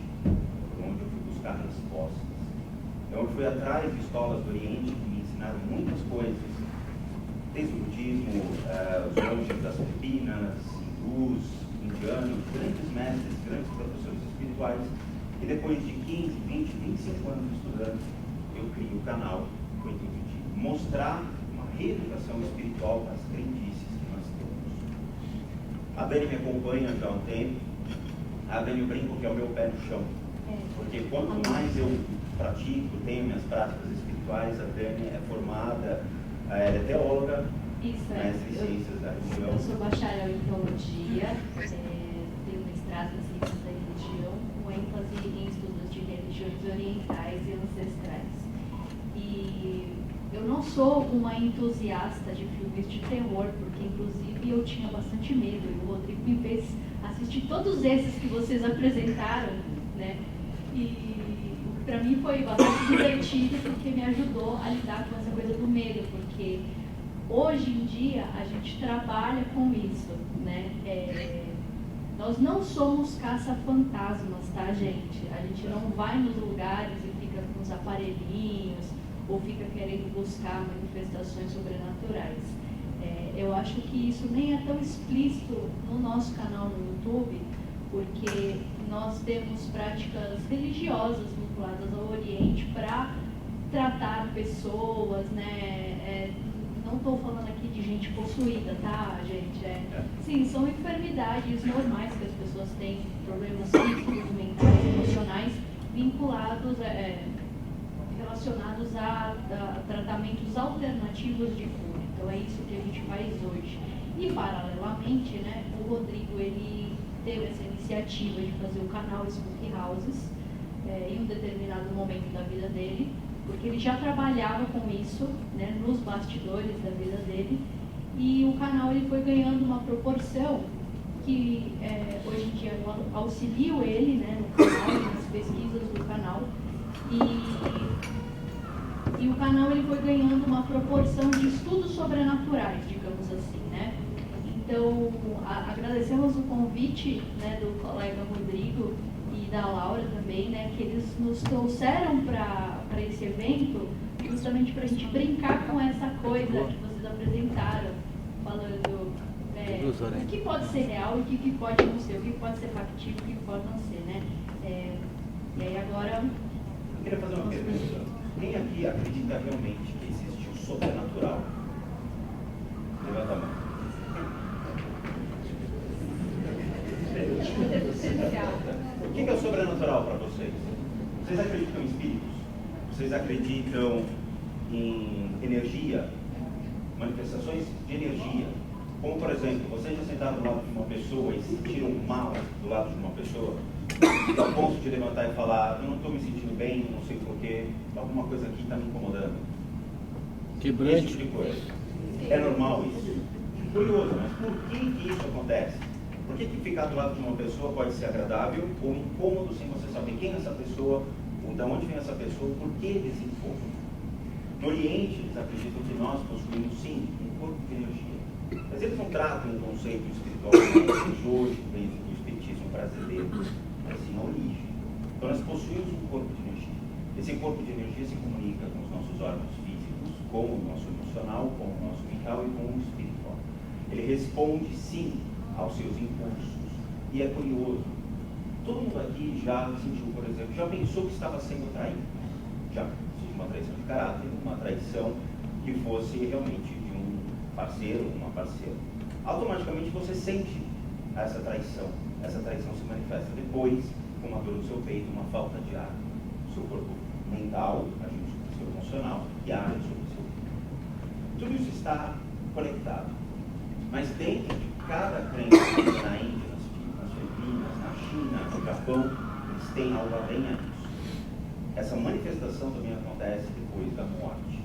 onde eu fui buscar respostas. Então, eu fui atrás de escolas do Oriente que me ensinaram muitas coisas, desde o budismo, os monges das Filipinas, hindus, indianos, grandes mestres, grandes professores espirituais. E depois de 15, 20, 25 anos estudando, eu criei o canal com o intuito de mostrar uma reeducação espiritual para as crendices que nós temos. A Dani me acompanha já há um tempo. A Dani, eu brinco que é o meu pé no chão. Porque quanto mais eu pratico, tenho minhas práticas espirituais, a Dani é formada, ela é teóloga, mestre em ciências da religião. Eu sou bacharel em teologia, tenho mestrado em ciências da religião, com ênfase em estudos de religiões orientais e ancestrais. E eu não sou uma entusiasta de filmes de terror, porque inclusive eu tinha bastante medo, e o Rodrigo me fez assistir todos esses que vocês apresentaram, né? E para mim foi bastante divertido, porque me ajudou a lidar com essa coisa do medo, porque Hoje em dia, a gente trabalha com isso, né? Nós não somos caça-fantasmas, tá, gente? A gente não vai nos lugares e fica com os aparelhinhos ou fica querendo buscar manifestações sobrenaturais. Eu acho que isso nem é tão explícito no nosso canal no YouTube, porque nós temos práticas religiosas vinculadas ao Oriente para tratar pessoas, né? Não estou falando aqui de gente possuída, tá, gente? Sim, são enfermidades normais que as pessoas têm, problemas físicos, mentais, emocionais, vinculados, relacionados a tratamentos alternativos de cura. Então é isso que a gente faz hoje. E paralelamente, né, o Rodrigo, ele teve essa iniciativa de fazer o canal Spooky Houses em um determinado momento da vida dele, porque ele já trabalhava com isso, né, nos bastidores da vida dele, e o canal ele foi ganhando uma proporção que hoje em dia eu auxilio ele, né, no canal, nas pesquisas do canal, e o canal ele foi ganhando uma proporção de estudos sobrenaturais, digamos assim, né? Então, agradecemos o convite, né, do colega Rodrigo e da Laura também, né, que eles nos trouxeram para esse evento justamente para a gente brincar com essa coisa que vocês apresentaram, falando o que pode ser real e o que pode não ser, o que pode ser factível e o que pode não ser, né? E aí agora... Eu queria fazer uma pergunta. Quem aqui acredita realmente que existe o sobrenatural? Levanta a mão. O que é o sobrenatural para vocês? Vocês acreditam em espíritos? Vocês acreditam em energia? Manifestações de energia? Como, por exemplo, vocês já sentaram do lado de uma pessoa e sentiram mal do lado de uma pessoa? Ao ponto de levantar e falar, eu não estou me sentindo bem, não sei porquê, alguma coisa aqui está me incomodando. Esse tipo de coisa. É normal isso? Curioso, mas por que isso acontece? Por que ficar do lado de uma pessoa pode ser agradável ou incômodo sem você saber quem é essa pessoa, ou de onde vem essa pessoa, por que desse incômodo? No Oriente, eles acreditam que nós possuímos, sim, um corpo de energia. Mas eles não tratam um conceito espiritual que hoje vem do espiritismo brasileiro, assim, a origem. Então, nós possuímos um corpo de energia. Esse corpo de energia se comunica com os nossos órgãos físicos, com o nosso emocional, com o nosso mental e com o espiritual. Ele responde, sim, aos seus impulsos. E é curioso. Todo mundo aqui já sentiu, por exemplo, já pensou que estava sendo traído. Já, seja uma traição de caráter, uma traição que fosse realmente de um parceiro ou uma parceira. Automaticamente você sente essa traição. Essa traição se manifesta depois com uma dor no seu peito, uma falta de ar. O seu corpo mental agindo sobre o seu emocional e age sobre o seu corpo. Tudo isso está conectado. Mas dentro de cada crença na Índia, nas Filipinas, na China, no Japão, eles têm algo além a isso. Essa manifestação também acontece depois da morte.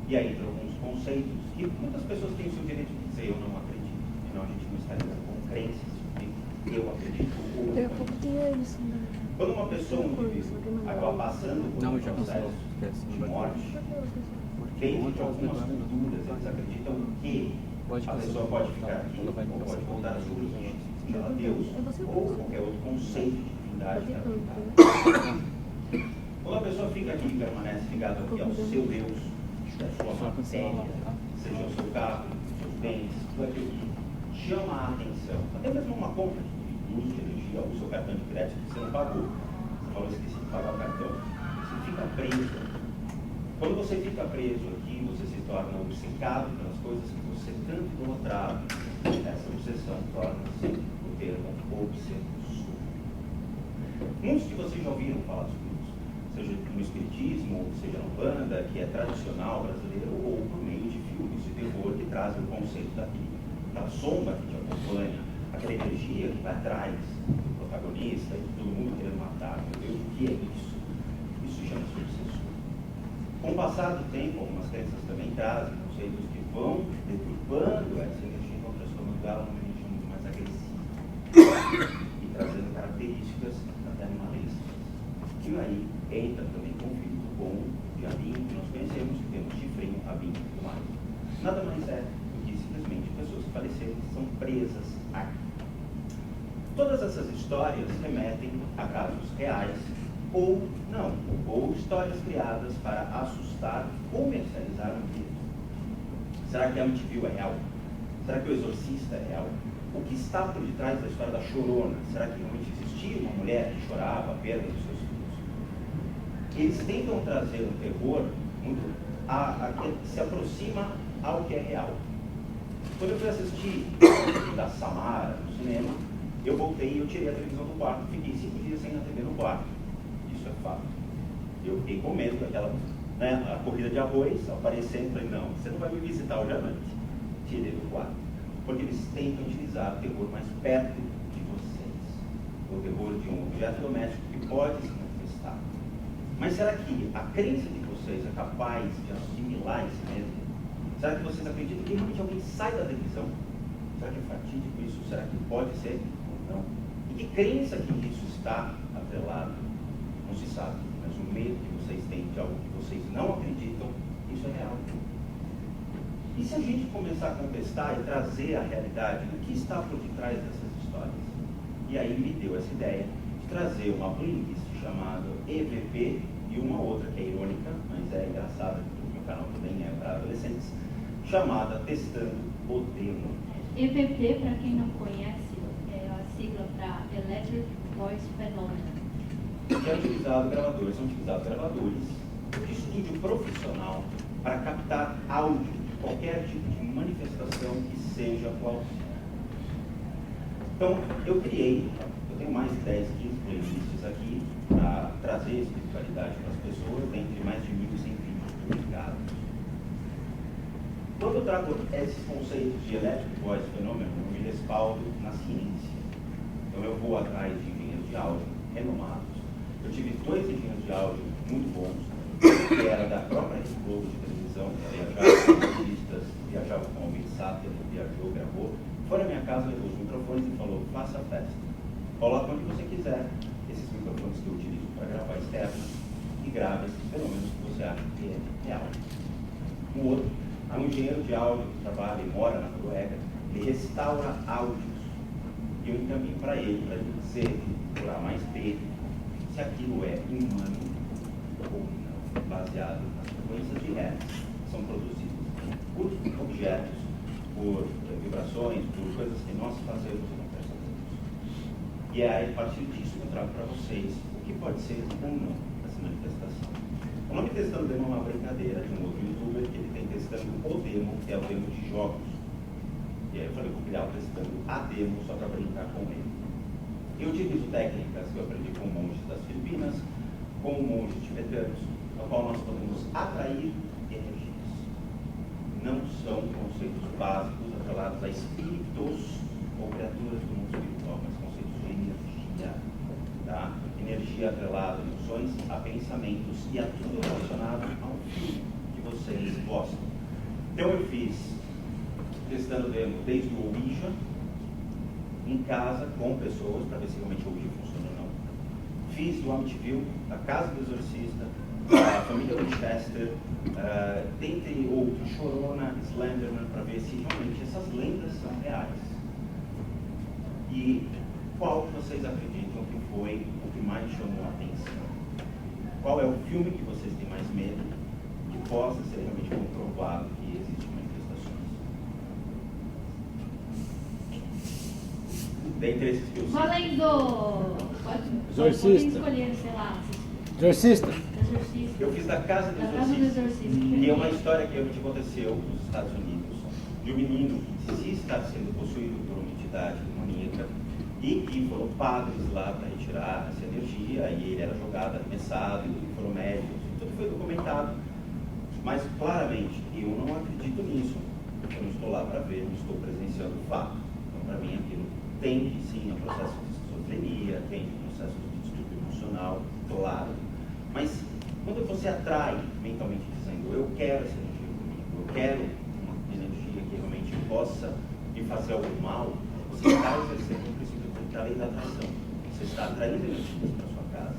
E aí entra alguns conceitos que muitas pessoas têm o seu direito de dizer eu não acredito. Senão a gente não está lidando com crenças. Eu acredito ou não. Quando uma pessoa, um indivíduo, acaba passando por um processo de morte, dentro de algumas culturas, eles acreditam que a pessoa pode ficar aqui, ou pode voltar a sua origem, seja ela Deus, ou qualquer outro conceito de divindade da divindade. Quando a pessoa fica aqui e permanece ligada aqui ao seu Deus, à sua matéria, seja o seu carro, os seus bens, tudo aquilo que chama a atenção, até mesmo uma conta de luz, de energia, ou o seu cartão de crédito que você não pagou, você falou esqueci de pagar o cartão, você fica preso. Quando você fica preso aqui, você se torna obcecado pelas coisas que você tanto idolatrava. Essa obsessão torna-se o termo obsessor. Muitos de vocês já ouviram falar sobre isso, seja no espiritismo, seja no Umbanda, que é tradicional brasileiro, ou por meio de filmes de terror que trazem o conceito daquela sombra que te acompanha, aquela energia que vai atrás do protagonista e de todo mundo querendo matar. Meu Deus, o que é isso? Isso chama-se obsessor. Com o passar do tempo, algumas crenças também trazem conceitos que vão deturpando essa energia e vão transformando ela numa energia muito mais agressiva e trazendo características até animalescas. E aí entra também conflito com o diabinho que nós conhecemos, que temos chifrinho, rabinho e tudo mais. Nada mais é estão presas aqui. Todas essas histórias remetem a casos reais ou não, ou histórias criadas para assustar, comercializar um medo. Será que a Amityville é real? Será que o Exorcista é real? O que está por detrás da história da Chorona? Será que realmente existia uma mulher que chorava a perda dos seus filhos? Eles tentam trazer um terror que se aproxima ao que é real. Quando eu fui assistir o da Samara no cinema, eu voltei e eu tirei a televisão do quarto. Fiquei 5 dias sem a TV no quarto. Isso é fato. Eu fiquei com medo daquela, a corrida de arroz aparecendo. Falei, não, você não vai me visitar hoje à noite. Tirei do quarto. Porque eles tentam utilizar o terror mais perto de vocês. O terror de um objeto doméstico que pode se manifestar. Mas será que a crença de vocês é capaz de assimilar esse medo? Será que vocês acreditam que realmente alguém sai da televisão? Será que é fatídico isso? Será que pode ser? Não. E que crença que isso está atrelado? Não se sabe, mas o medo que vocês têm de algo que vocês não acreditam, isso é real. E se a gente começar a contestar e trazer a realidade do que está por detrás dessas histórias? E aí me deu essa ideia de trazer uma playlist chamada EVP e uma outra que é irônica, mas é engraçada, porque o meu canal também é para adolescentes, chamada Testando o Demo. EVP, para quem não conhece, é a sigla para Electric Voice Phenomena. São utilizados gravadores de estúdio profissional para captar áudio de qualquer tipo de manifestação que seja plausível. Então, eu tenho mais de 10, 15 playlists aqui para trazer espiritualidade para as pessoas, dentre mais de 1.100 vídeos publicados. Quando eu trago esses conceitos de Electric Voice Phenomenon, eu me respaldo na ciência. Então eu vou atrás de engenheiros de áudio renomados. Eu tive 2 engenheiros de áudio muito bons, que era da própria Rede Globo de televisão, viajava com artistas, viajava com o Mitsat, viajou, gravou. Foi na minha casa, levou os microfones e falou, faça a festa. Coloca onde você quiser esses microfones que eu utilizo para gravar externo e grave esses fenômenos que você acha que é real. O outro, um engenheiro de áudio que trabalha e mora na Noruega, ele restaura áudios. E eu encaminho para ele dizer, por A mais B, se aquilo é humano ou não, baseado nas frequências de hertz que são produzidas por objetos, por vibrações, por coisas que nós fazemos e não percebemos. E é a partir disso que eu trago para vocês o que pode ser ou não essa manifestação. O nome Testando o Demo é uma brincadeira de um outro youtuber que ele tem Testando o Demo, que é o demo de jogos. E aí eu falei, vou criar o Testando a Demo só para brincar com ele. Eu utilizo técnicas que eu aprendi com monges das Filipinas, com monges tibetanos, no qual nós podemos atrair energias. Não são conceitos básicos atrelados a espíritos ou criaturas do mundo espiritual, mas conceitos de energia. Tá? Energia atrelada a emoções, a pensamentos e a tudo relacionado ao filme que vocês gostam. Então eu fiz Testando o Demo desde o Ouija, em casa, com pessoas, para ver se realmente o Ouija funciona ou não. Fiz do Amityville, a Casa do Exorcista, a família Winchester, dentre outros, Chorona, Slenderman, para ver se realmente essas lendas são reais. E qual vocês acreditam que foi o que mais chamou a atenção? Qual é o filme que vocês têm mais medo que possa ser realmente comprovado que existem manifestações? Dentre esses que eu sei. Valendo! Exorcista. Escolher, sei lá. Exorcista. Eu fiz da Casa do Exorcista, que é uma história que realmente aconteceu nos Estados Unidos, de um menino que se está sendo possuído por uma entidade demoníaca e que foram padres lá para retirar essa energia, e ele era jogado, arremessado, e foram médicos, e tudo foi documentado. Mas claramente, eu não acredito nisso, porque eu não estou lá para ver, não estou presenciando o fato. Então, para mim, aquilo tem sim um processo de esquizofrenia, tem um processo de distúrbio emocional, claro. Mas quando você atrai mentalmente dizendo, eu quero essa energia comigo, eu quero uma energia que realmente possa me fazer algum mal, você está exercendo um princípio da lei da atração. Você está atraindo energias para a sua casa.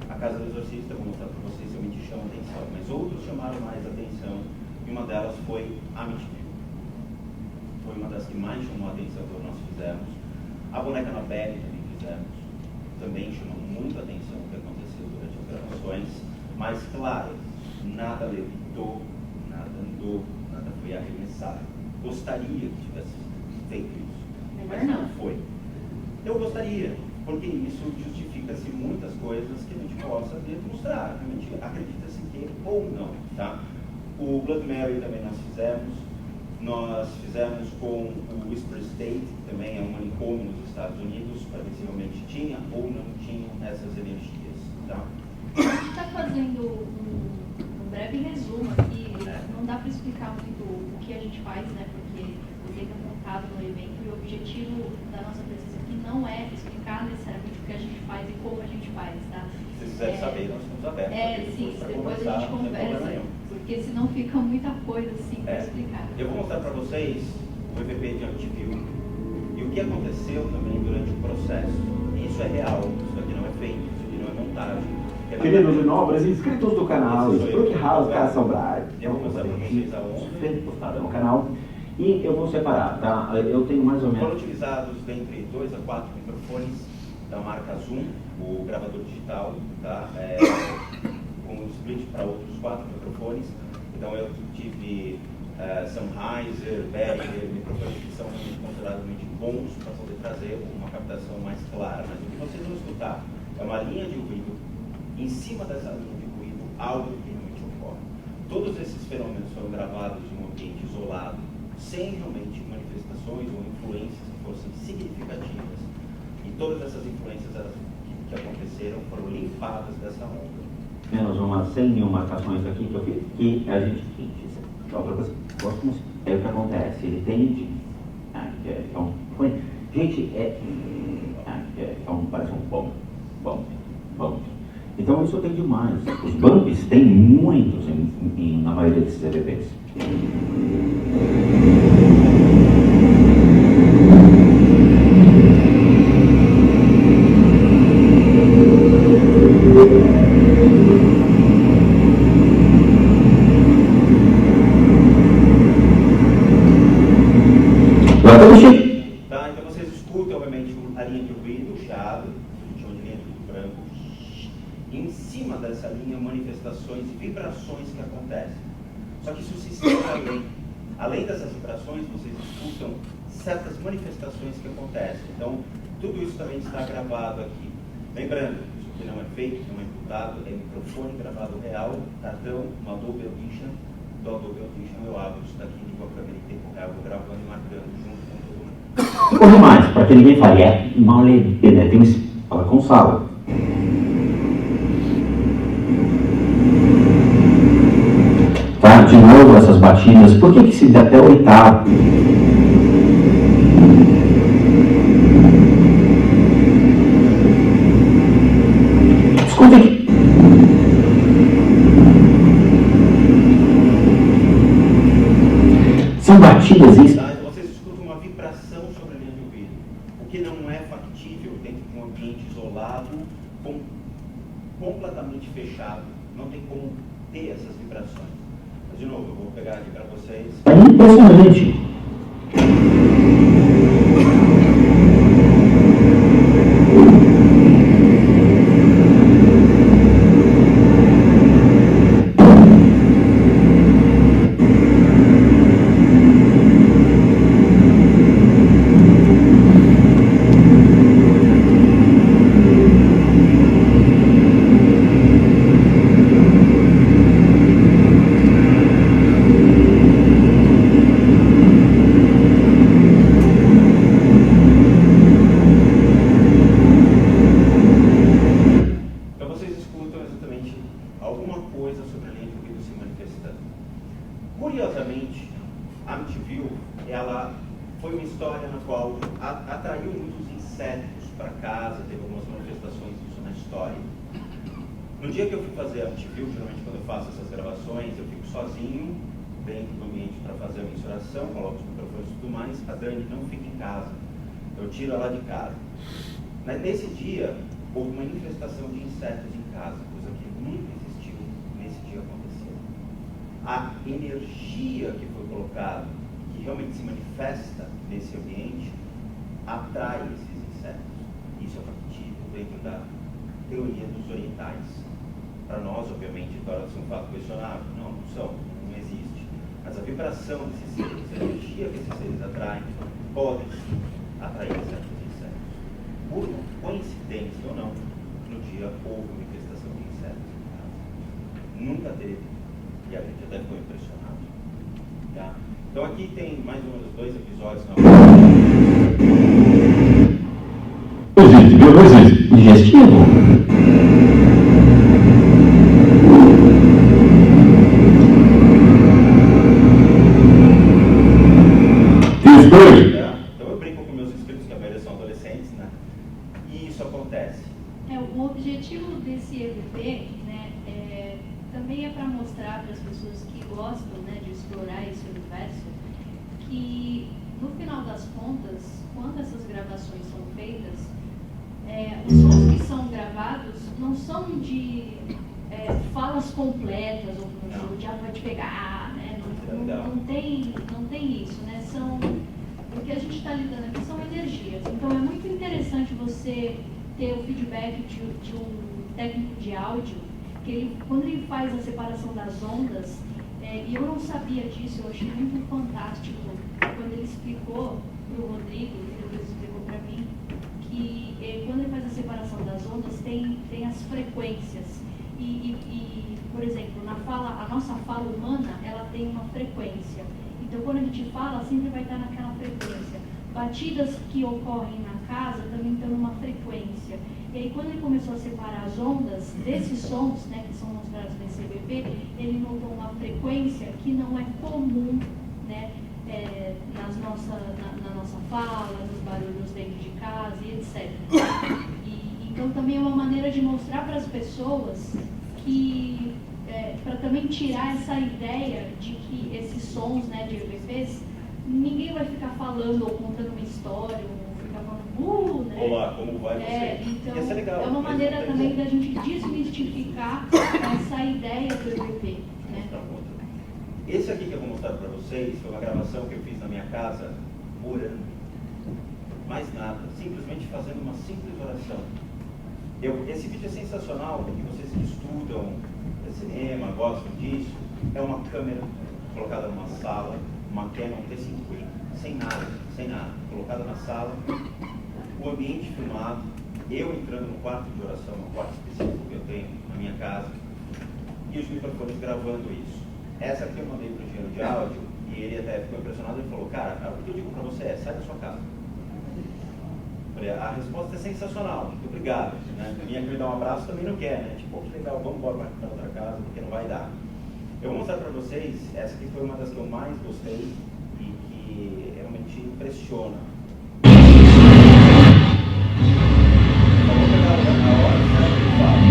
A Casa do Exorcista, eu vou mostrar para vocês, realmente chama atenção, mas outros chamaram mais atenção, e uma delas foi Amityville. Foi uma das que mais chamou a atenção quando nós fizemos. A boneca na pele também fizemos. Também chamou muito a atenção o que aconteceu durante as gravações. Mas, claro, nada levitou, nada andou, nada foi arremessado. Gostaria que tivesse feito isso, mas não foi. Eu gostaria, porque isso justifica-se muitas coisas que a gente possa demonstrar. Realmente acredita-se que ou não, tá? O Blood Mary também nós fizemos com o Whisper State, que também é um manicômio nos Estados Unidos, para ver se realmente tinha ou não tinha essas energias, tá? A gente está fazendo um breve resumo aqui, não dá para explicar muito o que a gente faz, né? Porque o tema é montado no evento e o objetivo da nossa presença aqui não é explicar necessariamente o que a gente faz e como a gente faz, tá? Se quiser saber, nós estamos abertos. Sim, depois a gente conversa, porque senão fica muita coisa assim para explicar. Eu vou mostrar para vocês o EVP de Activil e o que aconteceu também durante o processo. Isso é real, isso aqui não é feito, isso aqui não é montagem. Queridos e nobres inscritos do canal, espero que House Castle Bride. Eu vou mostrar para vocês aonde postado no canal. E eu vou separar, tá? Eu tenho mais ou menos. Foram utilizados entre 2 a 4 microfones da marca Zoom, o gravador digital, tá? Com um split para outros 4 microfones. Então eu tive Sennheiser, Behringer, microfones que são consideravelmente bons para poder trazer uma captação mais clara. Mas o que vocês vão escutar é uma linha de ruído. Em cima dessa linha de ruído, algo que realmente ocorre. Todos esses fenômenos foram gravados em um ambiente isolado, sem realmente manifestações ou influências que fossem significativas. E todas essas influências que aconteceram foram limpadas dessa onda. Menos umas 100 mil marcações aqui que eu fiz, que a gente outra coisa, é o que acontece, ele tende, gente, parece um bom. Então isso tem demais. Os bumps tem muitos na maioria desses EVPs. Tá, então vocês escutam, obviamente, a linha de ruído, o chiado, a gente chama de linha de ruído branco. E em cima dessa linha, manifestações e vibrações que acontecem. Só que isso se estende além. Além dessas vibrações, vocês escutam certas manifestações que acontecem. Então, tudo isso também está gravado aqui. Lembrando, isso aqui não é fake, não é imputado, é microfone gravado real, cartão, uma Dolby Audition. Do Dolby Audition eu abro isso daqui, ligo a câmera em tempo real, vou gravando e marcando junto com todo mundo. Corre mais, para que ninguém fale, mal tem fala com sala. Tá, de novo essas batidas, por que se dá até oitavo? Escuta aqui. São batidas isso. Vocês escutam uma vibração sobre a linha de ouvido, o que não é factível dentro de um ambiente isolado, completamente fechado. Não tem como ter essas vibrações. Mas, de novo, eu vou pegar aqui para vocês. É impressionante. Curiosamente, a Amityville, ela foi uma história na qual atraiu muitos insetos para casa, teve algumas manifestações disso na história. No dia que eu fui fazer a Amityville, geralmente quando eu faço essas gravações, eu fico sozinho, dentro do ambiente para fazer a mensuração, coloco os microfones e tudo mais, a Dani não fica em casa, eu tiro ela de casa. Nesse dia, houve uma manifestação de insetos em casa, coisa que nunca existiu, nesse dia aconteceu. A energia que foi colocada, que realmente se manifesta nesse ambiente atrai esses insetos. Isso é factível dentro da teoria dos orientais. Para nós, obviamente, torna-se um fato questionável. Não não existe. Mas a vibração desses seres, a energia que esses seres atraem, pode atrair certos insetos. Por coincidência ou não, no dia houve uma infestação de insetos em casa. Nunca teve. E a gente até ficou impressionado. Tá? Então aqui tem mais ou menos 2 episódios na digestivo. Então eu brinco com meus inscritos, que a maioria são adolescentes, né? E isso acontece. O objetivo desse EVP, né, também é para mostrar para as pessoas que gostam, né, de explorar esse universo, que no final das contas, quando essas gravações são feitas, os sons que são gravados não são de falas completas, ou o diabo vai te pegar, né? Não tem isso, né? O que a gente está lidando aqui são energias. Então é muito interessante você ter o feedback de um técnico de áudio, que quando ele faz a separação das ondas, e eu não sabia disso, eu achei muito fantástico quando ele explicou para o Rodrigo, e depois explicou para mim, que quando ele faz a separação das ondas, tem as frequências. Por exemplo, a nossa fala humana, ela tem uma frequência. Então, quando a gente fala, sempre vai estar naquela frequência. Batidas que ocorrem na casa também estão numa frequência. E aí, quando ele começou a separar as ondas desses sons, né, que são mostrados nesse EVP, ele notou uma frequência que não é comum, né, na nossa fala, nos barulhos dentro de casa e etc. Então, também é uma maneira de mostrar para as pessoas que, para também tirar essa ideia de que esses sons, né, de EVPs, ninguém vai ficar falando ou contando uma história, ou ficar falando, né? Olá, como vai você? Então, Essa é legal, uma maneira também da gente desmistificar essa ideia do EVP, né? Esse aqui que eu vou mostrar para vocês foi uma gravação que eu fiz na minha casa, orando. Mais nada, simplesmente fazendo uma simples oração. Esse vídeo é sensacional, porque vocês que estudam cinema, gostam disso, é uma câmera colocada numa sala, uma Canon T50, sem nada, colocada na sala, o ambiente filmado, eu entrando no quarto de oração, no quarto específico que eu tenho na minha casa, e os microfones gravando isso. Essa aqui eu mandei para o engenheiro de áudio, e ele até ficou impressionado, ele falou, cara, o que eu digo para você sai da sua casa. A resposta é sensacional, muito obrigado. Né? A minha que me dá um abraço também não quer, né? Tipo, que legal, vamos embora para outra casa, porque não vai dar. Eu vou mostrar para vocês, essa aqui foi uma das que eu mais gostei e que realmente impressiona. Só vou pegar a hora certa que eu falo.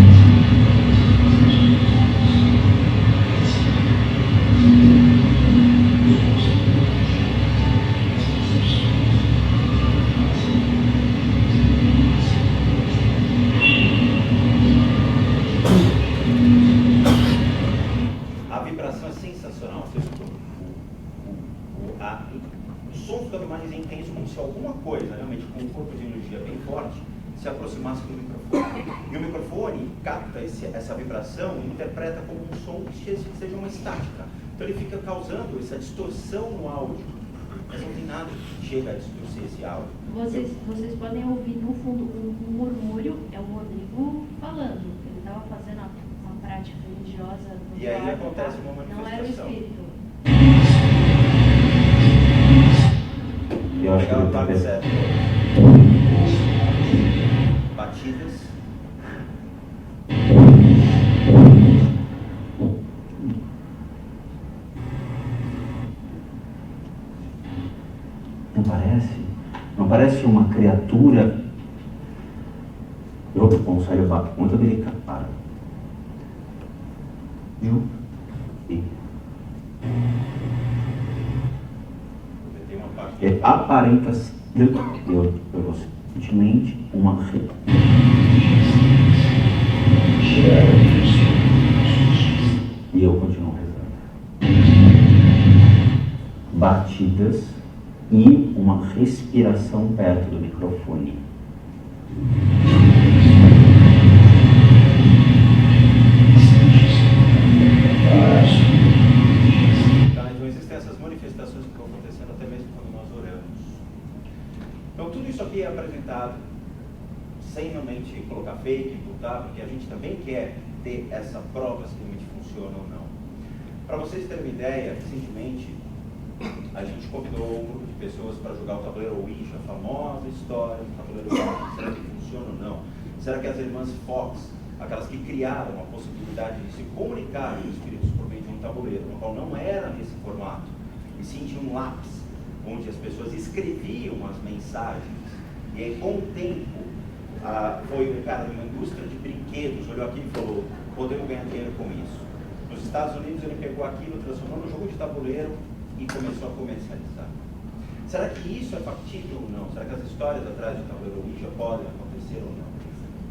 Se aproximasse do microfone. E o microfone capta essa vibração e interpreta como um som que seja uma estática. Então ele fica causando essa distorção no áudio. Mas não tem nada que chega a distorcer esse áudio. Vocês podem ouvir no fundo um murmúrio, é o Rodrigo falando. Ele estava fazendo uma prática religiosa. E aí acontece uma manifestação. Não era o espírito. Eu acho que ele está certo. Batidas. Não parece uma criatura. Eu consigo levar muito delicado para. Viu? E aparenta ser, simplesmente uma fé. E eu continuo rezando. batidas e uma respiração perto do microfone. Tá, então existem essas manifestações que estão acontecendo até mesmo quando nós oramos. Então tudo isso aqui é apresentado sem realmente colocar fake, imputar, porque a gente também quer ter essa prova se realmente funciona ou não. Para vocês terem uma ideia, recentemente a gente convidou um grupo de pessoas para jogar o tabuleiro Ouija, a famosa história do tabuleiro Ouija. Será que funciona ou não? Será que as irmãs Fox, aquelas que criaram a possibilidade de se comunicar com os espíritos por meio de um tabuleiro, no qual não era nesse formato, e sim tinha um lápis, onde as pessoas escreviam as mensagens, e aí com o tempo, foi um cara de uma indústria de brinquedos, olhou aqui e falou, podemos ganhar dinheiro com isso. Nos Estados Unidos ele pegou aquilo, transformou no jogo de tabuleiro e começou a comercializar. Será que isso é factível ou não? Será que as histórias atrás do tabuleiro Ouija podem acontecer ou não?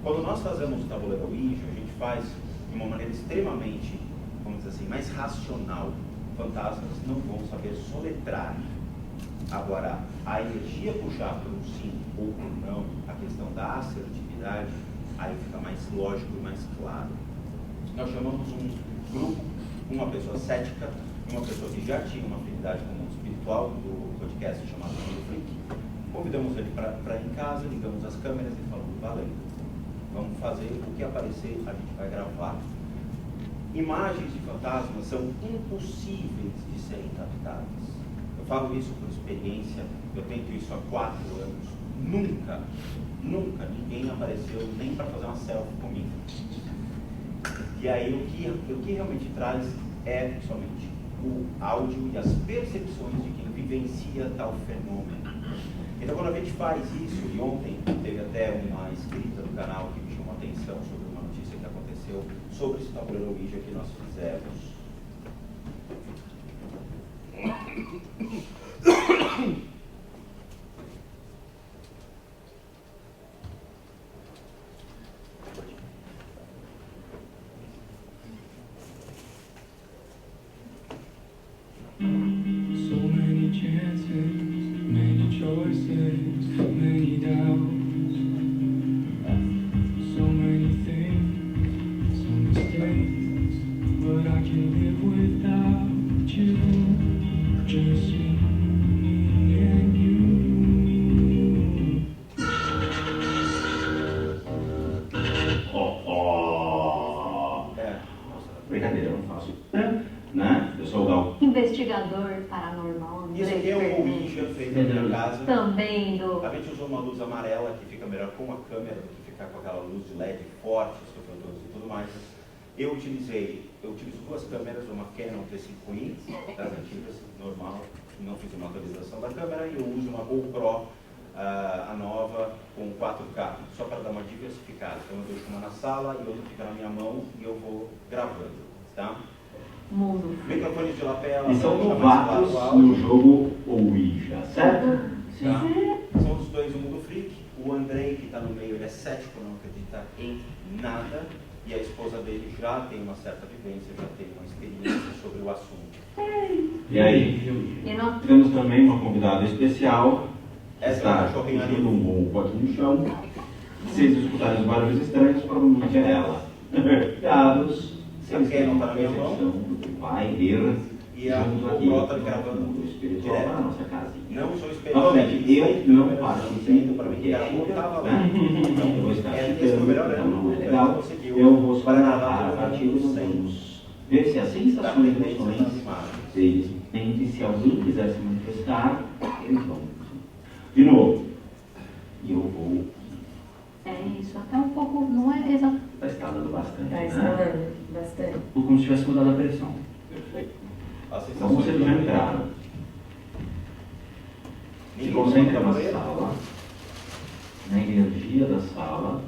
Quando nós fazemos o tabuleiro Ouija, a gente faz de uma maneira extremamente, vamos dizer assim, mais racional. Fantasmas não vão saber soletrar. Agora, a energia puxar por um sim ou por um não, a questão da assertividade, aí fica mais lógico e mais claro. Nós chamamos um grupo, uma pessoa cética, uma pessoa que já tinha uma afinidade com o mundo espiritual, do podcast chamado Mundo Freak. Convidamos ele para ir em casa, ligamos as câmeras e falamos, valeu, vamos fazer o que aparecer, a gente vai gravar. Imagens de fantasmas são impossíveis de serem captadas. Eu falo isso por experiência, eu tento isso há 4 anos. Nunca ninguém apareceu nem para fazer uma selfie comigo. E aí o que realmente traz é somente o áudio e as percepções de quem vivencia tal fenômeno. Então quando a gente faz isso, e ontem teve até uma inscrita do canal que me chamou a atenção sobre uma notícia que aconteceu sobre esse tabuleiro Ouija que nós fizemos. So many chances, many choices, many doubts. So many things, some mistakes, but I can live without you. Just me and you. Brincadeira, eu não faço. Né? Eu sou o Gal. Investigador paranormal. Isso aqui é um Ouija feito na minha casa. Também A gente usou uma luz amarela que fica melhor com a câmera do que ficar com aquela luz de LED forte, e tudo mais. Eu utilizo 2 câmeras, uma Canon T5i, das antigas, normal, não fiz uma atualização da câmera, e eu uso uma GoPro, a nova, com 4K, só para dar uma diversificada. Então eu deixo uma na sala e outra fica na minha mão e eu vou gravando, tá? Microfones de lapela. E são novatos no jogo Ouija, certo? Sim. Tá? São os dois do Mundo Freak. O Andrei, que está no meio, ele é cético, não acredita em nada. E a esposa dele já tem uma certa vivência, já tem uma experiência sobre o assunto. E aí? Temos também uma convidada especial. Está fugindo um bom aqui no chão. Se vocês escutarem os barulhos estranhos, provavelmente é ela. Cuidados. Vocês querem não estar na minha mão? Vai ir. E a GoPro está gravando o espiritual para a nossa casa. Não sou especialista. Novamente, eu não participei para mim, ela não estava lá. Eu vou estar ficando, então não é legal. Eu vou só narrar a partir dos vamos ver se as sensações e emoções deles entendem. Se alguém quiser se manifestar, eles vão. De novo. E eu vou. É isso, até um pouco, não é exato. Está estalando bastante. Está estalando bastante. Como se tivesse mudado a pressão. Perfeito. Então vocês já entraram. Se concentra na sala, na energia da sala,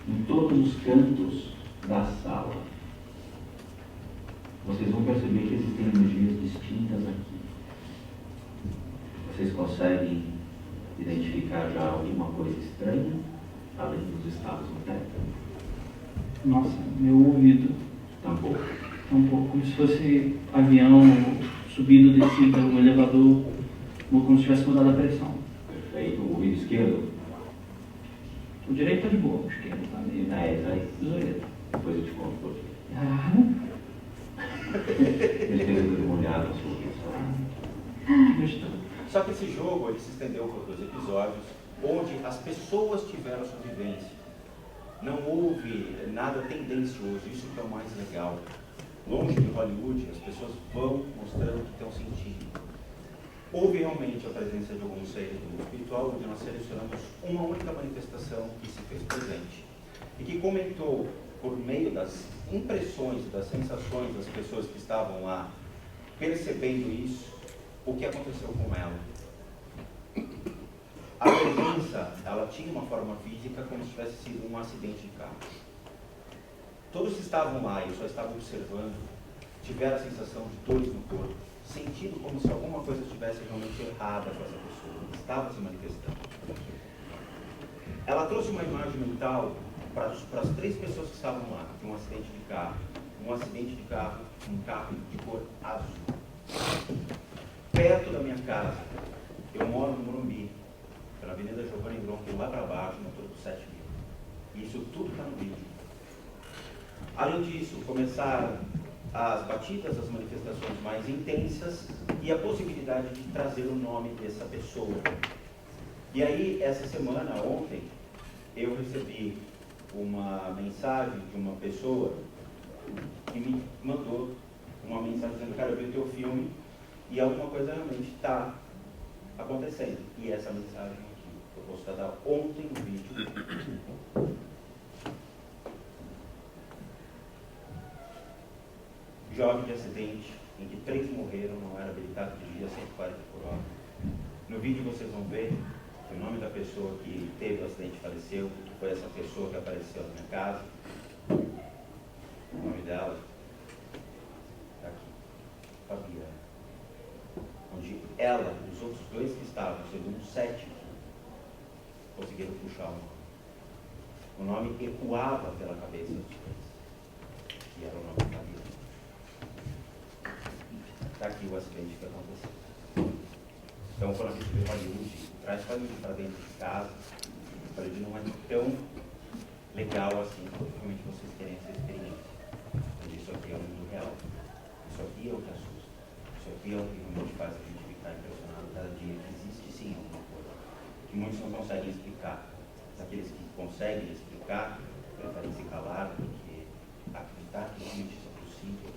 em todos os cantos da sala. Vocês vão perceber que existem energias distintas aqui. Vocês conseguem identificar já alguma coisa estranha, além dos estados no teto? Nossa, meu ouvido. Tampouco. Um pouco como se fosse avião subido, descido um elevador como se tivesse mudado a pressão. Perfeito. O ouvido esquerdo? O direito tá de boa, o esquerdo tá meio zoeiro. Depois eu te conto por quê. Ele tem tudo molhado, sua Só que esse jogo ele se estendeu por 2 episódios, onde as pessoas tiveram sua vivência. Não houve nada tendencioso, isso que é o mais legal. Longe de Hollywood, as pessoas vão mostrando que tem um sentido. Houve realmente a presença de alguns seres do mundo espiritual, onde nós selecionamos uma única manifestação que se fez presente e que comentou, por meio das impressões e das sensações das pessoas que estavam lá percebendo isso, o que aconteceu com ela. A presença, ela tinha uma forma física como se tivesse sido um acidente de carro. Todos que estavam lá e só estavam observando, tiveram a sensação de dores no corpo, sentindo como se alguma coisa estivesse realmente errada com essa pessoa, estava se manifestando. Ela trouxe uma imagem mental para as 3 pessoas que estavam lá, de um acidente de carro, um carro de cor azul. Perto da minha casa, eu moro no Morumbi, pela Avenida Giovanni Gronchi, lá para baixo, no topo 7.000. E isso tudo está no vídeo. Além disso, começaram as batidas, as manifestações mais intensas e a possibilidade de trazer o nome dessa pessoa. E aí, essa semana, ontem, eu recebi uma mensagem de uma pessoa que me mandou uma mensagem dizendo: cara, eu vi o teu filme e alguma coisa realmente está acontecendo. E essa mensagem aqui, eu postada ontem no vídeo. Jovem de acidente, em que 3 morreram, não era habilitado de dirigir a 140 por hora. No vídeo vocês vão ver que o nome da pessoa que teve o acidente e faleceu foi essa pessoa que apareceu na minha casa. O nome dela está aqui, Fabiana. Onde ela e os outros 2 que estavam, segundo o 7, conseguiram puxar o nome. O nome ecoava pela cabeça dos 2. E era o nome da Fabiana. Está aqui o acidente que aconteceu. Então, quando a gente vê Hollywood, traz Hollywood para dentro de casa, Hollywood não é tão legal assim, provavelmente vocês terem essa experiência. Mas isso aqui é o mundo real. Isso aqui é o que assusta. Isso aqui é o que realmente faz a gente ficar impressionado cada dia que existe sim alguma coisa. Que muitos não conseguem explicar. Aqueles que conseguem explicar, preferem se calar do que acreditar que realmente isso é possível.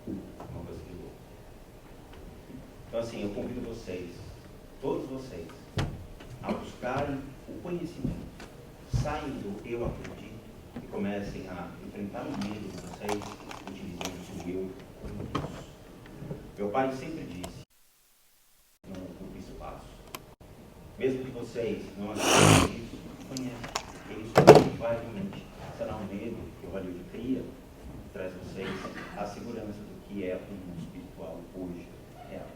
Uma coisa de louco. Então assim, eu convido vocês, todos vocês, a buscarem o conhecimento. Saiam do eu acredito e comecem a enfrentar o medo de vocês utilizando o eu como Deus. Meu pai sempre disse: não ocupe espaço. Mesmo que vocês não acreditem nisso, conhecem. Isso vai realmente sanar o medo que o Hollywood cria, traz vocês a segurança do que é o mundo espiritual hoje real.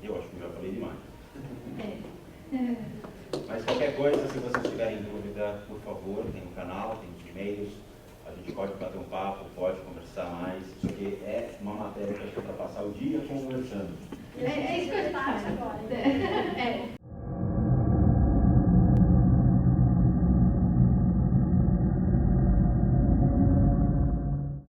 Eu acho que eu já falei demais. Mas qualquer coisa, se vocês tiverem dúvida, por favor, tem o canal, tem os e-mails, a gente pode bater um papo, pode conversar mais. Isso aqui é uma matéria que a gente vai passar o dia conversando. É isso que eu faço.